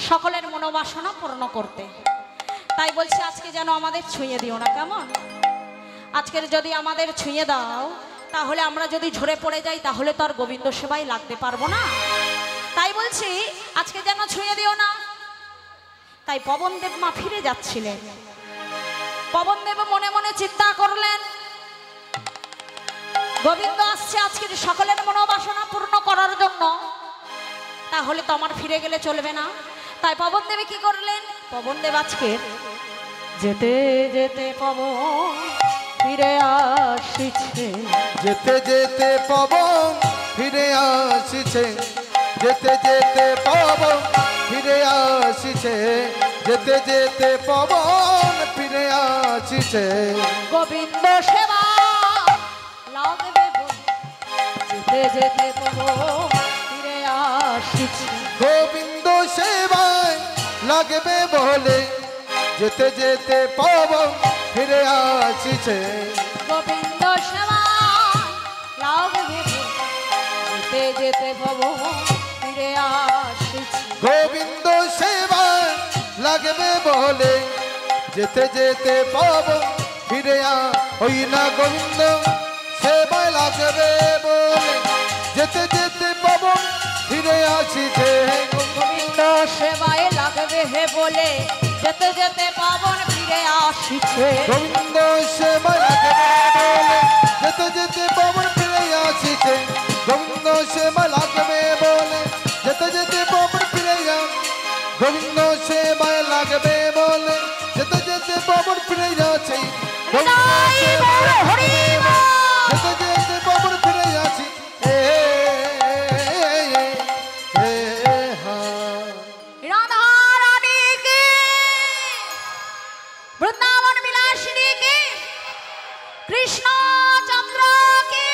সকলের মনোবাসনা পূর্ণ করতে তাই বলছি আজকে যেন আমাদের ছুঁয়ে দিও না কেমন আজকের যদি আমাদের ছুঁয়ে দাও তাহলে আমরা যদি ঝরে পড়ে যাই তাহলে তো আর গোবিন্দ সেবায় লাগতে পারবো না তাই বলছি আজকে যেন ছুঁয়ে দিও না তাই পবনদেব মা ফিরে যাচ্ছিলেন পবনদেব মনে মনে চিন্তা করলেন গোবিন্দ আসছে আজকের সকলের মনোবাসনা পূর্ণ করার জন্য তাহলে তো আমার ফিরে গেলে চলবে না তাই পবনদেব কি করলেন পবনদেব আজকে যেতে যেতে পবন ফিরে আসছে যেতে যেতে পবন ফিরে আসছে যেতে যেতে পবন ফিরে আসছে যেতে যেতে পবন ফিরে আসছে গোবিন্দ সেবা লাগবে যেতে যেতে পবন ফিরে আসছে গোবিন্দ সেবায় লাগবে বলে যেতে যেতে পবন ফিরে আসছে গোবিন্দ সেবা লাগবে যেতে যেতে পবন ফিরে আসছে গোবিন্দ সেবায় লাগবে বলে যেতে যেতে পবন ফিরে ওই না গোবিন্দ সেবায় লাগবে বলে যেতে যেতে পবন ফিরে আসছে গোবিন্দ সেবায় লাগবে হে বলে যেতে যেতে পবন ফিরে আসছে গোবিন্দ সেবায় লাগবে বলে যেতে যেতে পবন ফিরে আসছে গোবিন্দ সেবায় লাগবে বলে যেতে যেতে পবন ফিরে গোবিন্দ সেবায় লাগবে বলে যেতে যেতে পবন ফিরে যাচ্ছে যেতে যেতে পবন ফিরে যাচ্ছি রাধা রানী কি বৃন্দাবন বিলাসিনী কি কৃষ্ণ চন্দ্র কি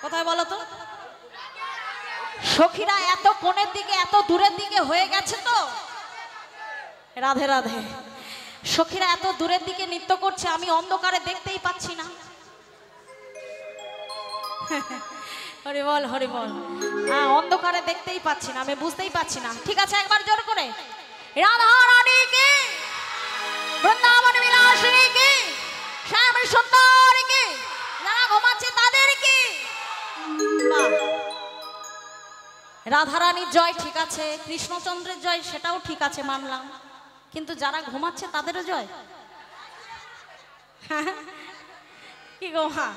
কোথায় বলো তো সখীরা এত কোণের দিকে এত দূরের দিকে হয়ে গেছে তো রাধে রাধে সখীরা এত দূরের দিকে নৃত্য করছে আমি অন্ধকারে দেখতেই পাচ্ছি না হরি বল হরি বল হ্যাঁ অন্ধকারে দেখতেই পাচ্ছি না আমি বুঝতেই পাচ্ছি না ঠিক আছে একবার জোর করে রাধা রানী কি বৃন্দাবন বিলাসিনী কি শ্যাম সুন্দর কি যারা ঘুমাচ্ছে তাদের কি রাধারানীর জয় ঠিক আছে কৃষ্ণচন্দ্রের জয় সেটাও ঠিক আছে মানলাম কিন্তু যারা ঘুমাচ্ছে তাদেরও জয় কি গো হ্যাঁ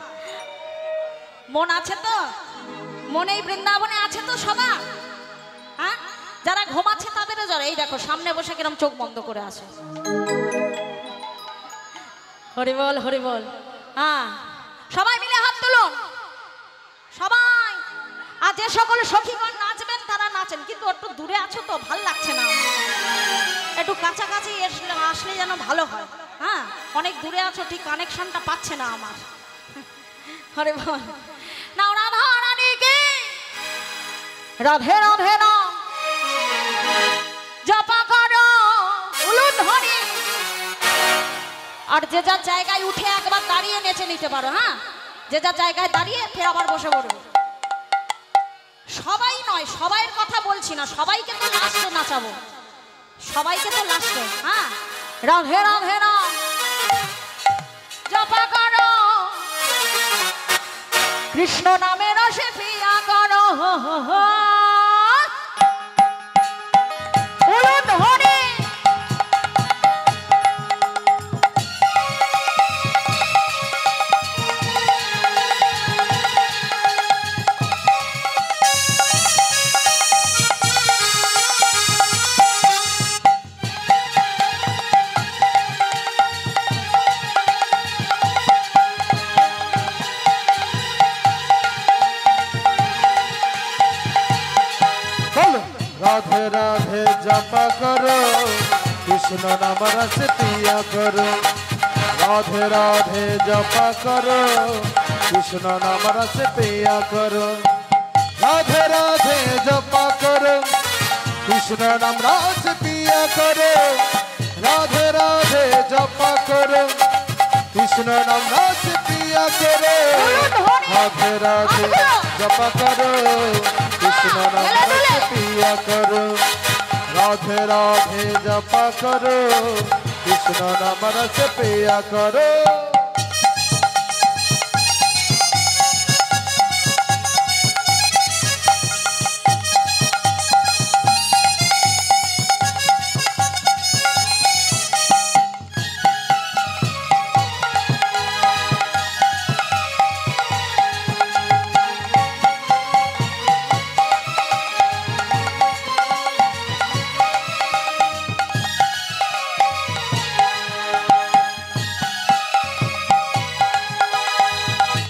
মন আছে তো মনেই বৃন্দাবনে আছে তো সবার হ্যাঁ যারা ঘুমাচ্ছে তাদেরও জয় এই দেখো সামনে বসে কিরম চোখ বন্ধ করে আছে হরি বল হরি বল হ্যাঁ সবাই মিলে হাত তুলুন সবাই আর যে সকল সখীগণ নাচবেন তারা নাচেন কিন্তু একটু দূরে আছো তো ভাল লাগছে না একটু কাছাকাছি আসলে যেন ভালো হয় হ্যাঁ অনেক দূরে আছো ঠিক কানেকশনটা পাচ্ছে না আমার হরে বল নাও রাধা রানী কে রাধে রাধে না জপা করো উলুধ্বনি আর যে যার জায়গায় উঠে একবার দাঁড়িয়ে নেচে নিতে পারো হ্যাঁ যে যার জায়গায় দাঁড়িয়ে ফের আবার বসে পড়বে সবাই নয় সবাইয়ের কথা বলছি না সবাইকে তো লাস্টে নাচাবো সবাইকে তো লাস্টে হ্যাঁ রাধে রাধে না জপা করো কৃষ্ণ নামে রসে পিয়া করো উলুধ্বনি राधे राधे जपा करो कृष्ण नाम रस पिया करो राधे राधे जपा करो कृष्ण नाम रस पिया करो राधे राधे जपा करो कृष्ण नाम रस पिया करो राधे राधे जपा करो कृष्ण नाम रस पिया करो राधे राधे जपा करो कृष्ण नाम रस पिया करो राधे राधे जपा करो कृष्ण नाम रस पिया करो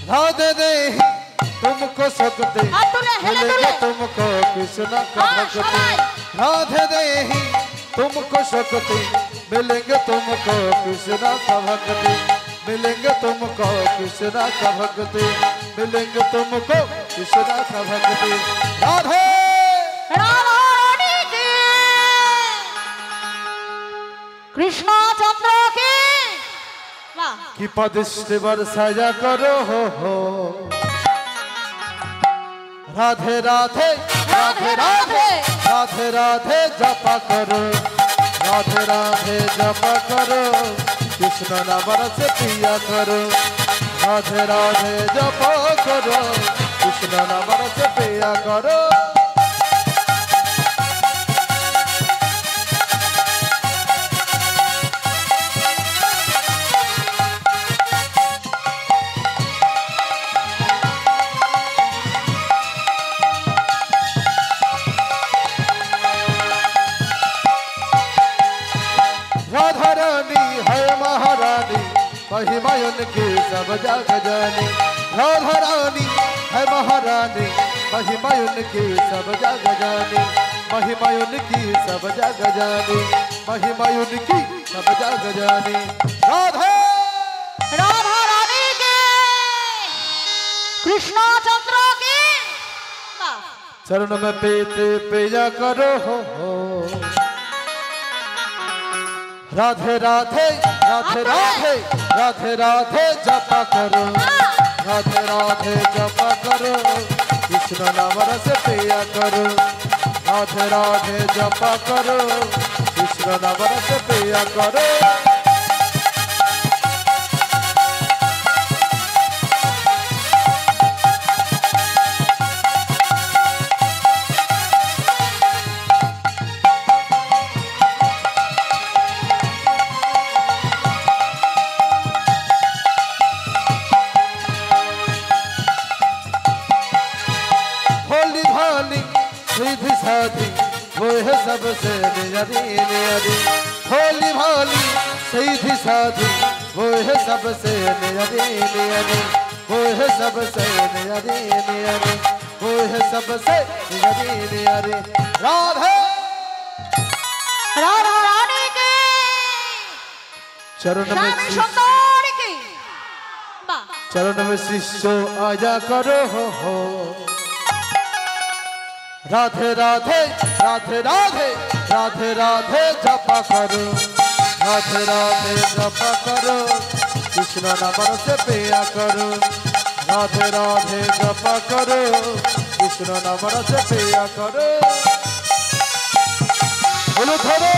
राधे दे तुमको सकते मिलेंगे तुमको कृष्ण का भक्ति राधे दे तुमको सकते मिलेंगे तुमको कृष्ण का भक्ति मिलेंगे तुमको कृष्ण का भक्ति मिलेंगे तुमको कृष्ण का भक्ति राधे कृष्ण चंद्र के कि पदृष्टि वर्षाया करो हो राधे राधे राधे राधे राधे राधे जपा करो राधे राधे जपा करो कृष्ण नाम रस पिया करो राधे राधे जपा करो कृष्ण नाम रस पिया करो राधा रानी है महारानी महिमा उनकी सब जग जानी राधा रानी है महारानी महिमा उनकी सब जग जानी महिमा उनकी सब जग जानी महिमा उनकी सब जग जानी राधा राधा रानी के कृष्ण चंद्र के चरण में पीते पिया करो हो राधे राधे राधे राधे राधे राधे जपा करो राधे राधे जपा करो कृष्ण नाम रस पिया करो राधे राधे जपा करो कृष्ण नाम रस पिया करो सीधी साधी वो है सबसे नियरी नियरी भोली भाली सीधी साधी वो है सबसे नियरी नियरी वो है सबसे नियरी नियरी वो है सबसे नियरी नियरी राधे राधा रानी के चरण में सुंदर की चरण में शिष्यो आजा करो हो राधे राधे राधे राधे राधे राधे जपा करो राधे राधे जपा करो कृष्ण नाम रस पिया करो राधे राधे जपा करो कृष्ण नाम रस पिया करो बोलो धरो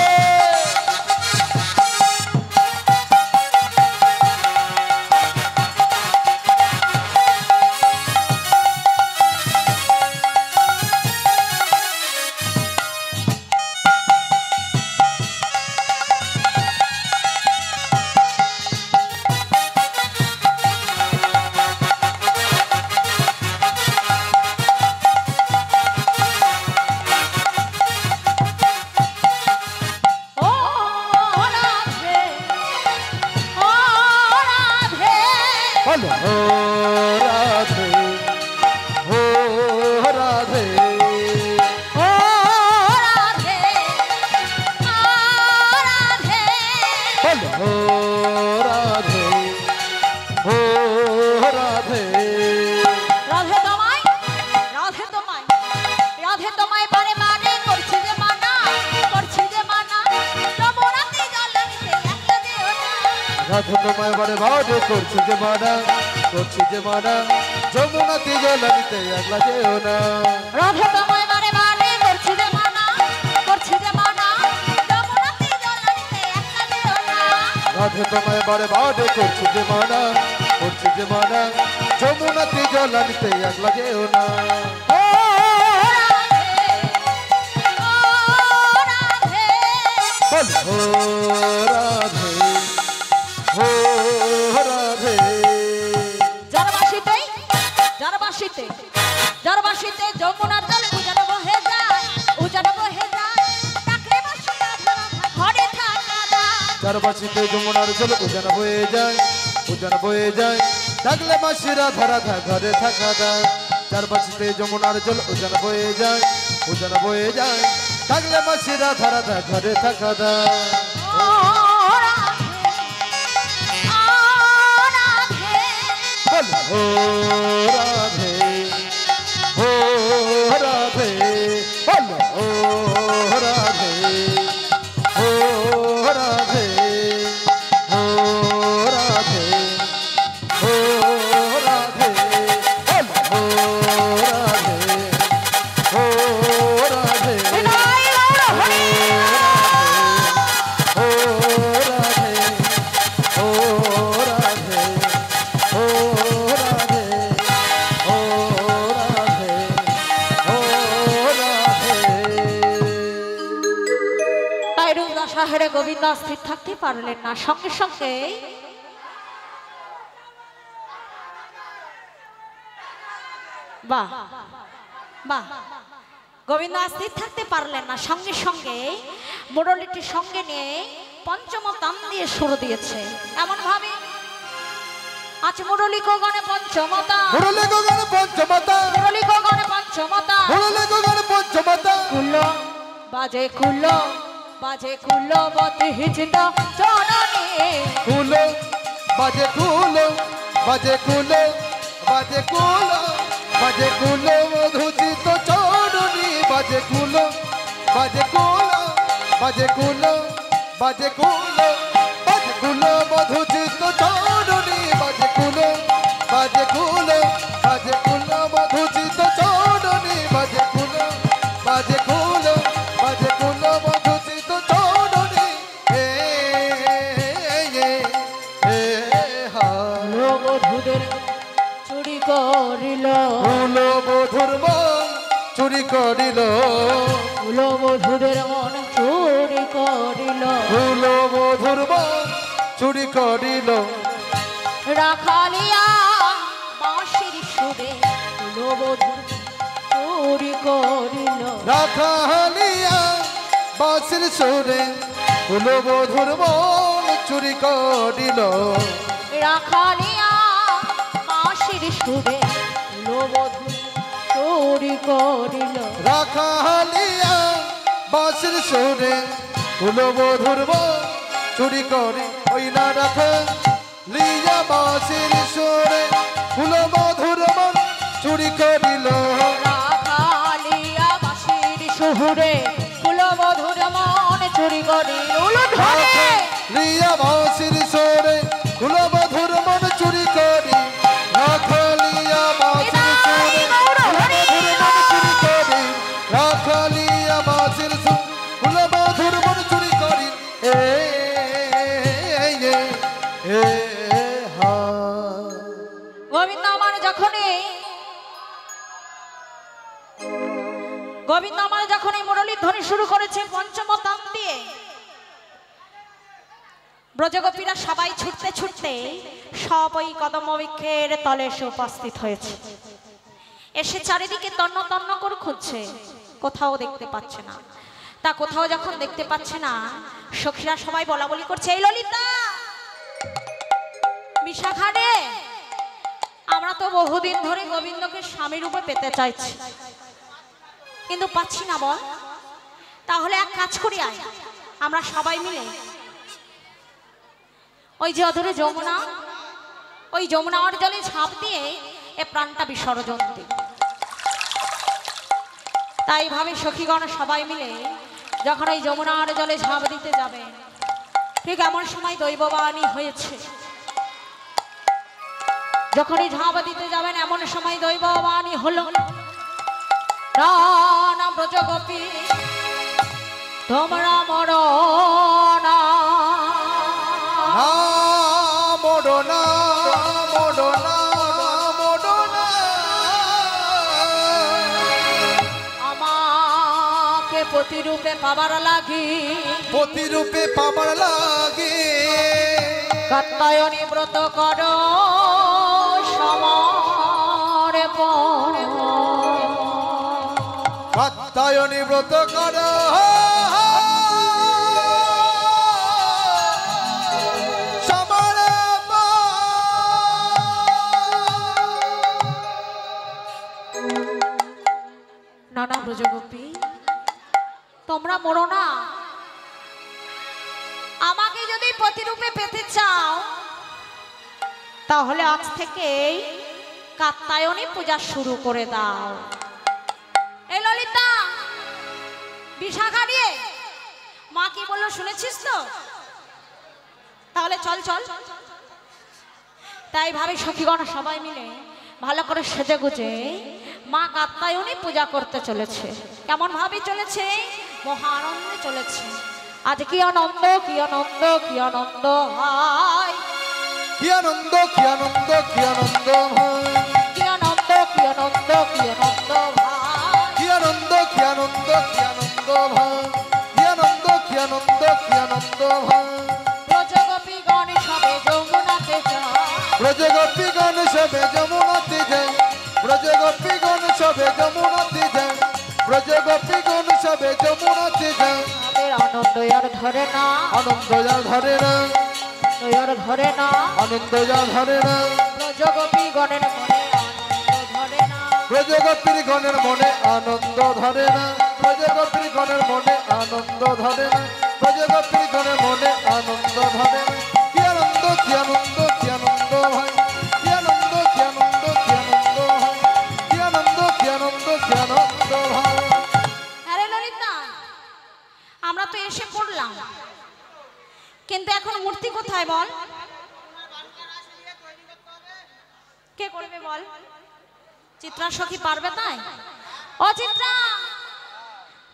রাধে তোমায় বারে বারে করছি যে মানা, করছি যে মানা, যমুনাতে জল আনিতে একলা যেও না। রাধে তোমায় বারে বারে করছি যে মানা, করছি যে মানা, যমুনাতে জল আনিতে একলা যেও না। রাধে তোমায় বারে বারে করছি যে মানা, করছি যে মানা, যমুনাতে জল আনিতে একলা যেও না। ও রাধে, বল ও রাধে, ও রাধে। জরবাসিতে, জরবাসিতে, জরবাসিতে যমুনার জল উজাড় বহে যায়, উজাড় বহে যায়, ডাকলে বাসিরা ঘরে থাকা যায়। চারপাশিতে যমুনার জল উজান বয়ে যায়, উজান বয়ে যায়, থাকলে মাসিরা ধরা থা ঘরে থাকা দায়। চারপাশিতে যমুনার জল উজান বয়ে যায়, উজান বয়ে যায়, থাকলে মাসিরা ধরা থা ঘরে থাকা দায়। ও রাধে, ও রাধে, বল ও রাধে, ও রাধে, বল ও রাধে, ও রাধে, ও রাধে, ও রাধে, বল ও রাধে, ও রাধে, বিদায় গৌর হরি। ও রাধে, ও রাধে, ও রাধে, ও রাধে, ও রাধে। তাই রূপদাসা হেরে গোবিন্দ স্থির থাকতে পারলেন না, সঙ্গে সঙ্গে বাহ বাহ, গোবিন্দ স্থির থাকতে পারলেন না, সঙ্গে সঙ্গে মুরলিটি সঙ্গে নিয়ে পঞ্চম তান দিয়ে সুর দিয়েছে এমন ভাবে, আজ মুরলি গগনে পঞ্চমতা, মুরলী গগন পঞ্চমতা, মুরলি গগনে পঞ্চমতা, মুরলী গগন পঞ্চমতা, কুলো বাজে কুলো, বাজে কুলো বতে হিজত চরণে। কুলো বাজে কুলো, বাজে কুলো, বাজে কুলো, বাজে কুলো মধুচিত চরণী। বাজে কুলো, বাজে কুলো, বাজে কুলো, বাজে কুলো, বাজে কুলো মধুচিত চরণী। বাজে কুলো, বাজে কুলো, বাজে কুলো মধুচিত চরণী। বাজে কুলো, বাজে কুলো, বাজে কুলো মধুচিত চরণী। হে হা বধূদের চুরি করিল, কুলো মধুর মন চুরি করিল, কুলো বধূদের মন চুরি করিল, কুলো মধুর মন চুরি করিল। রাখালিয়া বাঁশির সুরে কুলো বধূর চুরি করিল। রাখালিয়া বাঁশির সুরে কুলো মধুর মন চুরি করিল। রাখালিয়া বাঁশির সুরে কুলো বধূর চুরি করিল। রাখালিয়া বাঁশির সুরে কুলো মধুর মন চুরি করি। ওই না রাখা লিয়া বাঁশির সুরে কুলো মধুর মন চুরি করিল। রাখালিয়া বাঁশির সুরে কুলো বধূর মন চুরি করিল। উলুধ্বনি রিয়া বাঁশির সুরে কুলো মধুর মন চুরি করি। রাখালিয়া বাঁশির সুরে কুলো মধুর মন চুরি করি। রাখালিয়া বাঁশির সুরে কুলো মধুর মন চুরি করি। হা গোবিন্দ আমার যখনই গোবিন্দ আমার যখনই মুরলীর ধ্বনি শুরু করেছে পঞ্চম তান দিয়ে, ব্রজগোপীরা সবাই ছুটতে ছুটতে সব ওই কদম বৃক্ষের তলে এসে উপস্থিত হয়েছে। এসে চারিদিকে তন্ন তন্ন করে খুঁজছে, কোথাও দেখতে পাচ্ছে না। তা কোথাও যখন দেখতে পাচ্ছে না, সখীরা সবাই বলা বলি করছে, এই ললিতা, বিশাখা রে, আমরা তো বহুদিন ধরে গোবিন্দকে স্বামী রূপে পেতে চাইছি, কিন্তু পাচ্ছি না। বল তাহলে এক কাজ করি, আয় আমরা সবাই মিলে ওই যে অধরে যমুনা, ওই যমুনার জলে ঝাঁপ দিয়ে এ প্রাণটা বিসর্জন দিই। তাই ভাবে সখীগণ সবাই মিলে যখন ওই যমুনার জলে ঝাঁপ দিতে যাবে, ঠিক এমন সময় দৈববাণী হয়েছে। যখনই ঝাঁপ দিতে যাবেন এমন সময় দৈববাণী হলো, না ব্রজগোপী তোমরা মরো না, মরো না, মরো না, মরো না। আমাকে প্রতিরূপে পাবার লাগি, প্রতিরূপে পাবার লাগে কাত্যায়নী ব্রত কর সমর্পণ, কাত্যায়নী ব্রত কর নানা ব্রজগোপী তোমরা মরো না। আমাকে যদি প্রতিরূপে পেতে চাও তাহলে আজ থেকেই কাত্যায়নী পূজা শুরু করে দাও। এই ললিতা, বিশাখা দিয়ে মা কি বললো শুনেছিস তো? তাহলে চল চল। তাই ভাবি সখীগণ সবাই মিলে ভালো করে সেজে গুজে মা কাত্যায়নী পূজা করতে চলেছে। কেমন ভাবে চলেছে? মহা আনন্দে চলেছে। আজ কি আনন্দ, কি আনন্দ, কি আনন্দ হয়, কি আনন্দ, কি আনন্দ, কি আনন্দ হয়, কি আনন্দ, কি আনন্দ, কি আনন্দ হয়, কি আনন্দ, কি আনন্দ, কি আনন্দ হয়, কি আনন্দ, কি আনন্দ, কি আনন্দ হয়। ব্রজগোপীগণ সবে যমুনাতে যায়, ব্রজগোপীগণ সবে যমুনাতে যায়, ব্রজগোপীগণ সবে যমুনাতে যায়, ব্রজগোপীগণ সবে যমুনাতে যায়। তাদের আনন্দ আর ধরে না, আনন্দ যা ধরে না, আর ধরে না, আনন্দ যা ধরে না, ব্রজগোপীগণের মনে আনন্দ ধরে না, ব্রজগোপীর গণের মনে আনন্দ ধরে না, ব্রজগোপীর গণের মনে আনন্দ ধরে না, ব্রজগোপীর গণের মনে আনন্দ ধরে না। কি আনন্দ, কি আনন্দ, কি আনন্দ হয়, কি আনন্দ, কি আনন্দ, কি আনন্দ হয়, কি আনন্দ, কি আনন্দ, কি আনন্দ হয়। আরে ললিতা, আমরা তো এসে পড়লাম, কিন্তু এখন মূর্তি কোথায় বল? কে করবে বল? চিত্রা সখী পারবে তাই? ও চিত্রা,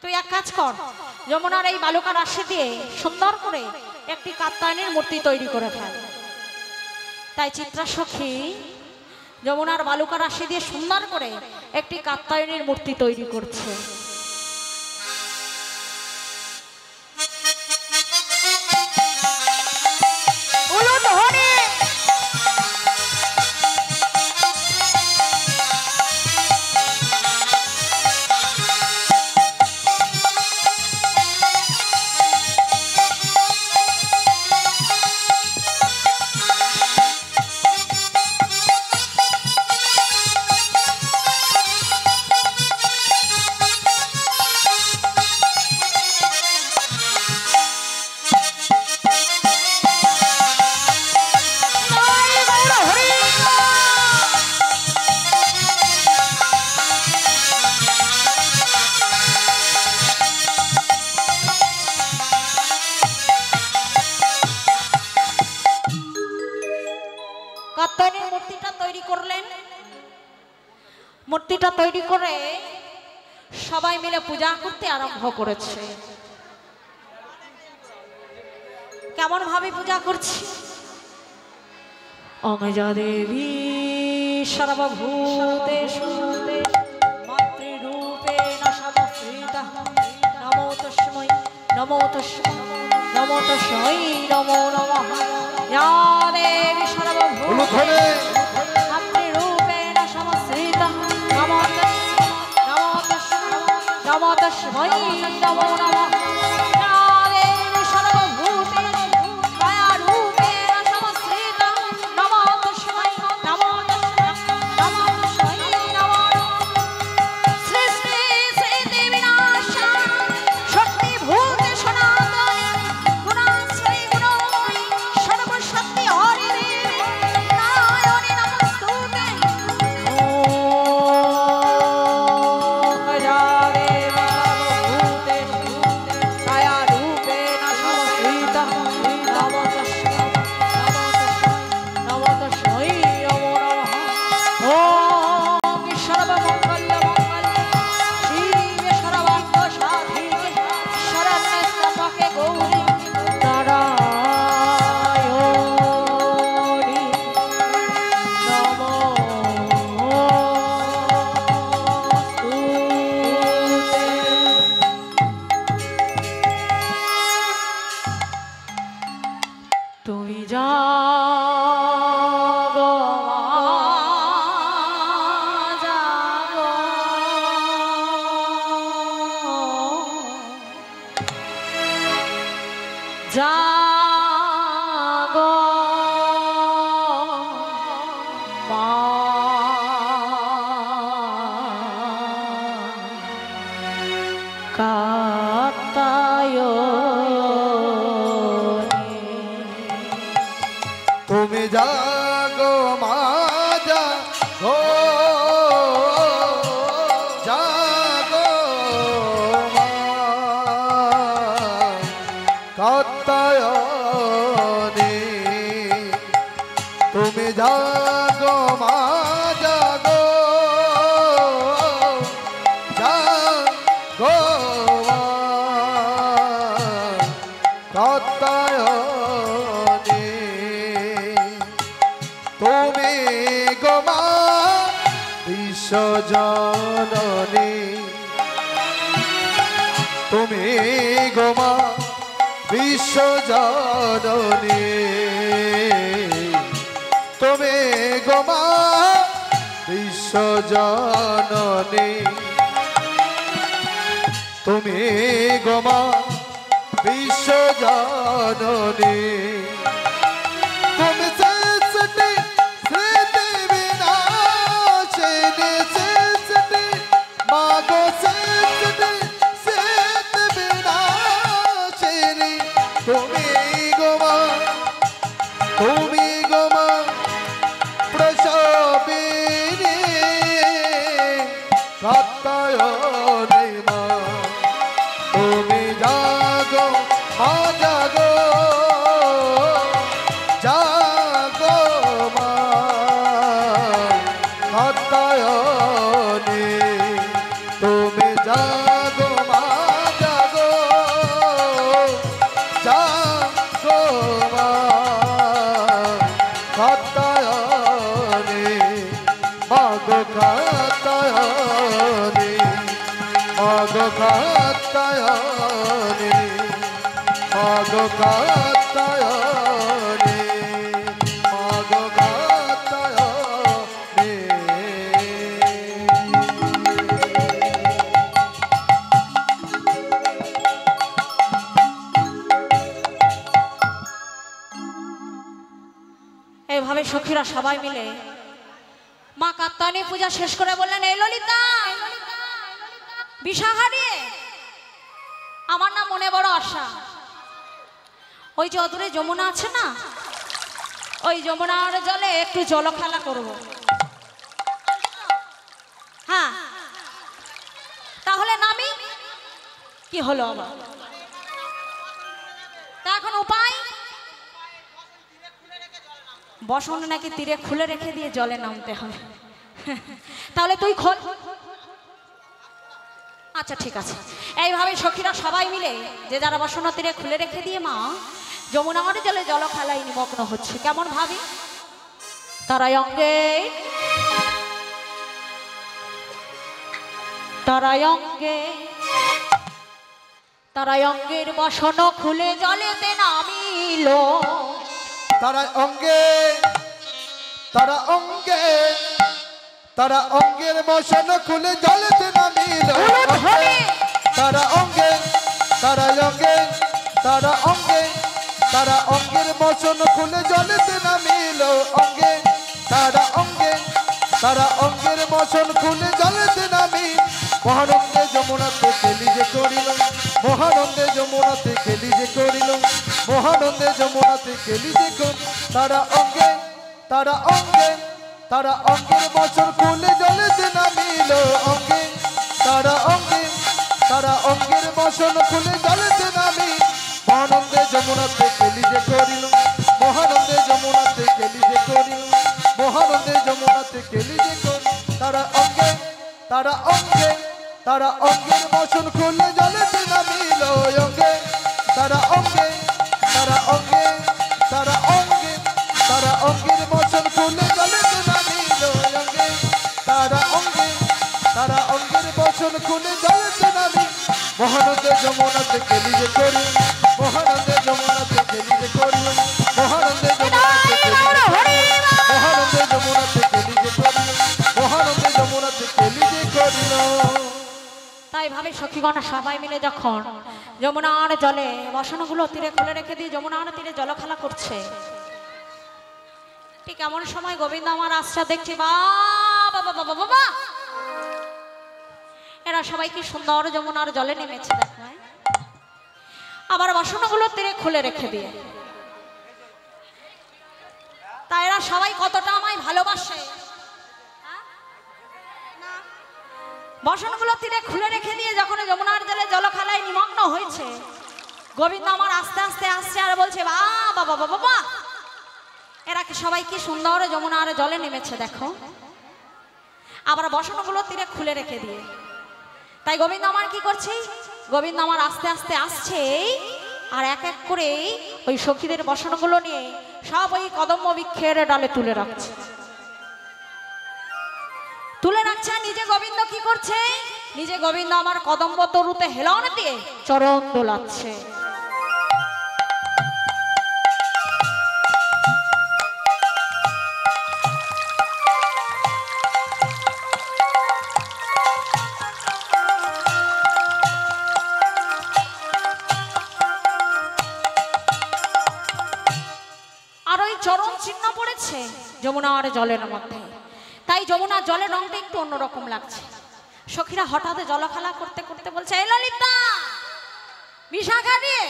তুই এক কাজ কর, যমুনার এই বালুকা রাশি দিয়ে সুন্দর করে একটি কাত্যায়নীর মূর্তি তৈরি করে ফেল। তাই চিত্রা সখী যমুনার বালুকা রাশি দিয়ে সুন্দর করে একটি কাত্যায়নীর মূর্তি তৈরি করছে। কাত্যায়নীর মূর্তিটা তৈরি করলেন। মূর্তিটা তৈরি করে সবাই মিলে পূজা করতে আরম্ভ করেছে। কেমন ভাবে পূজা করছি? অমেজা দেবী সর্বভূতেষু মাতৃরূপেণ সমস্রিতা, নমো তস্मै, নমো তস্मै, নমো তস্मै, নমো নমঃ। या देवी सर्वभूतेषु मातृरूपेण संस्थिता, नमो तस्मै, नमो तस्मै, नमो तस्मै, नमो नमः। या देवी सर्वभूतेषु मायारूपेण संस्थिता, नमो तस्मै, नमो तस्मै, नमो तस्मै, नमो नमः। सृष्टि स्थिति विनाशा शक्तिभूते सनातनी गुणाश्रयी गुणोमयी सर्वशक्ति हरि देवी नारायणी नमस्तुते। ओम या देवी सर्वभूतेषु জাগো মা কাতায়নে তুমি জাগো মা জাগো জাগো মা কাত্যায়নী তুমি জাগো মা জাগো জাগো মা কাত্যায়নী তুমি গো মা বিশ্বজননী তুমি গো মা বিশ্বজননী তুমি গো মা বিশ্বজননী তুমি গো মা বিশ্বজননী তুমি সৃষ্টি স্মৃতি বিনাশিনী সৃষ্টি মাগো সৃষ্টি স্মৃতি বিনাশিনী তুমি গো মা প্রসবিনী কাত্যায়নী মা তুমি জাগো মা জাগো জাগো মা কাত্যায়নী তুমি জাগো মা জাগো জাগো মা কাত্যায়নী মাগো কাত্যায়নী মাগো কাত্যায়নী মাগো কাত্যায়নী মাগো কাত্যায়নী এইভাবে সখীরা সবাই মিলে মা কাত্যায়নী পূজা শেষ করে বললেন, এই ললিতা বিষাহারি, আমার না মনে বড় আশা, ওই যে অদূরে যমুনা আছে না, ওই যমুনার জলে একটু জল খেলা করব। হ্যাঁ, তাহলে নামি কি হলো আবার? তা এখন উপায়, বসন নাকি তীরে খুলে রেখে দিয়ে জলে নামতে হবে। তাহলে তুই খোল। আচ্ছা ঠিক আছে। এইভাবে সখীরা সবাই মিলে যে যারা বসন তীরে খুলে রেখে দিয়ে মা যমুনার জলে জল খেলায় নিমগ্ন হচ্ছে। কেমন ভাবি? তারাই অঙ্গে তারাই অঙ্গের বসন খুলে জলেতে নামিল। তারা অঙ্গের বসন খুলে জলেতে নামিল। তারা অঙ্গের বসন খুলে জলেতে নামিল। তারা অঙ্গের বসন খুলে জলেতে নামি মহানন্দে যমুনাতে খেলি যে করিল। মহানন্দে যমুনাতে খেলি যে করিল। মহানন্দে যমুনাতে খেলি যে করিল। তারা অঙ্গের বসন খুলে জলেতে নামিল। তারা অঙ্গের বসন খুলে জলেতে নামি মহানন্দে যমুনাতে খেলি যে করিল। মহানন্দে যমুনাতে খেলি যে করিল। মহানন্দে যমুনাতে খেলি যে করিল। তারা অঙ্গের বসন খুলে জলেতে নামিল। তারা অঙ্গের বসন খুলে জলেতে নামিল। তারা অঙ্গের বসন খুলে জলেতে নামি মহানন্দে যমুনাতে খেলি যে করিল। মহানন্দে যমুনাতে খেলি যে করিল। মহানন্দে যমুনাতে খেলি যে করিল। মহানন্দে যমুনাতে খেলি যে করিল। মহানন্দে যমুনাতে খেলি যে করিল। তাই ভাবে সখীগণ সবাই মিলে যখন যমুনার জলে বাসনগুলো তীরে খুলে রেখে দিয়ে যমুনার তীরে জলখেলা করছে, ঠিক এমন সময় গোবিন্দ আমার আসছে, দেখছি বাবা বাবা বাবা, এরা সবাই কি সুন্দর যমুনার জলে নেমেছে দেখো, আবার বাসনগুলো তীরে খুলে রেখে দিয়ে। তা এরা সবাই কতটা আমায় ভালোবাসে, বাসনগুলো তীরে খুলে রেখে দিয়ে যখন যমুনার জলে জলখেলায় নিমগ্ন হয়েছে, গোবিন্দ আমার আস্তে আস্তে আসছে আর বলছে বাবা বাবা বাবা, এরা কি সবাই কি সুন্দর যমুনার জলে নেমেছে দেখো, আবার বাসনগুলো তীরে খুলে রেখে দিয়ে। তাই গোবিন্দ আমার কি করছে, গোবিন্দ আমার আস্তে আস্তে আসছে আর এক এক করে ওই সখীদের বাসনগুলো নিয়ে সব ওই কদম্ব বৃক্ষের ডালে তুলে রাখছে, তুলে রাখছে। নিজে গোবিন্দ কি করছে, নিজে গোবিন্দ আমার কদম্ব তরুতে হেলান দিয়ে চরণ দোলাচ্ছে। আর ওই চরণ চিহ্ন পড়েছে যমুনার জলের মধ্যে, তাই যমুনার জলের রংটা একটু অন্যরকম লাগছে। সখীরা হঠাৎ জলখেলা করতে করতে বলছে, এই ললিতা বিশাখা দিয়ে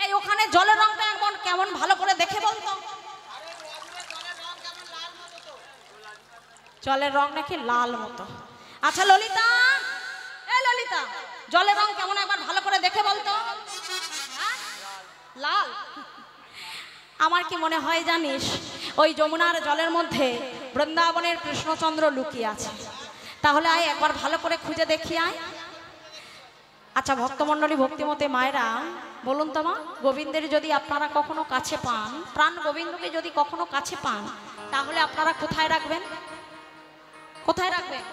এই ওখানে জলের রংটা কেমন ভালো করে দেখে বলতো। জলের রং নাকি লাল মতো। আচ্ছা ললিতা, এই ললিতা জলের রং কেমন একবার ভালো করে দেখে বলতো। লাল? আমার কি মনে হয় জানিস, ওই যমুনার জলের মধ্যে বৃন্দাবনের কৃষ্ণচন্দ্র লুকিয়ে আছে, তাহলে আয় একবার ভালো করে খুঁজে দেখি আয়। আচ্ছা ভক্তমণ্ডলী, ভক্তিমতী মায়েরা বলুন তো মা, গোবিন্দের যদি আপনারা কখনো কাছে পান, প্রাণ গোবিন্দকে যদি কখনো কাছে পান, তাহলে আপনারা কোথায় রাখবেন? কোথায় রাখবেন?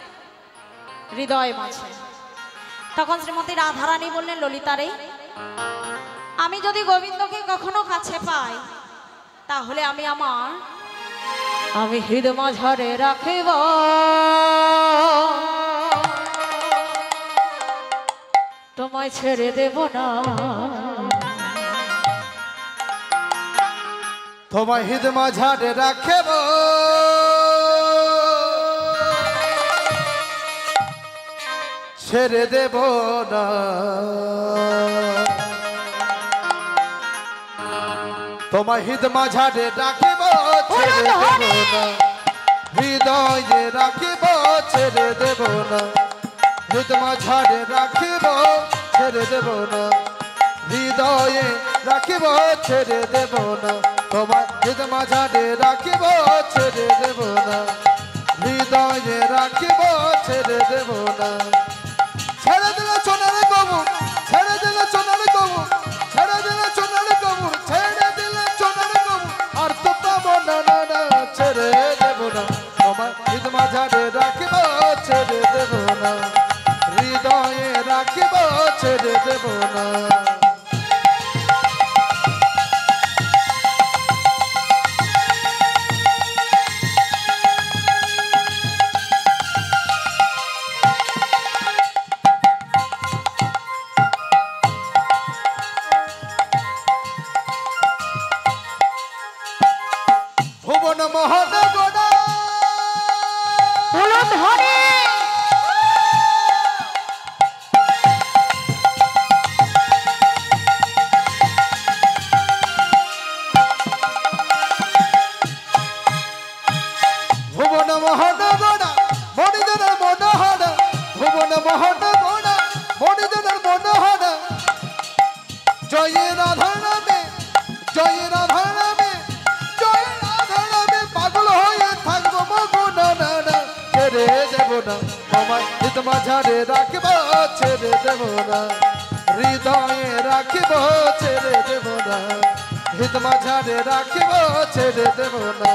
হৃদয় মাঝে। তখন শ্রীমতী রাধারানী বললেন, ললিতারে আমি যদি গোবিন্দকে কখনো কাছে পাই, তাহলে আমি হৃদয় মাঝারে রাখিব, তোমায় ছেড়ে দেব না, তোমায় হৃদয় মাঝারে রাখিব, ছেড়ে দেব না, তোমায় হৃদয় মাঝারে রাখিব, ছেড়ে দেব না, হৃদয়ে রাখিব, ছেড়ে দেব না, হৃদয় মাঝারে রাখিব, ছেড়ে দেব না, হৃদয়ে রাখিব, ছেড়ে দেব না, তোমায় হৃদয় মাঝারে রাখিব, ছেড়ে দেব না, হৃদয়ে রাখিব, ছেড়ে দেব না। ছেড়ে দিলে সোনার কবু, ছেড়ে দিলে সোনার কবু, ছেড়ে দিলে সোনার কবু, ছেড়ে দিলে সোনার কবু, আর তো পাবো না, না না ছেড়ে দেব না, তোমার হৃদয় মাঝারে রাখিব, ছেড়ে দেব না, হৃদয়ে রাখিব, ছেড়ে দেব না। ভুবন মোহন গোড়া বলো ধরে ভুবন মোহন গোড়া মণিজনের মনোহর, ভুবন মোহন গোড়া মণিজনের মনোহর, জয় রাধা নামে, জয় রাধা নামে, জয় রাধা নামে পাগল হয়ে থাকবো মগন, না না ছেড়ে দেব না, তোমায় হৃদয় মাঝারে রাখিব, ছেড়ে দেব না, হৃদয়ে রাখিব, ছেড়ে দেব না, হৃদয় মাঝারে রাখিব, ছেড়ে দেব না।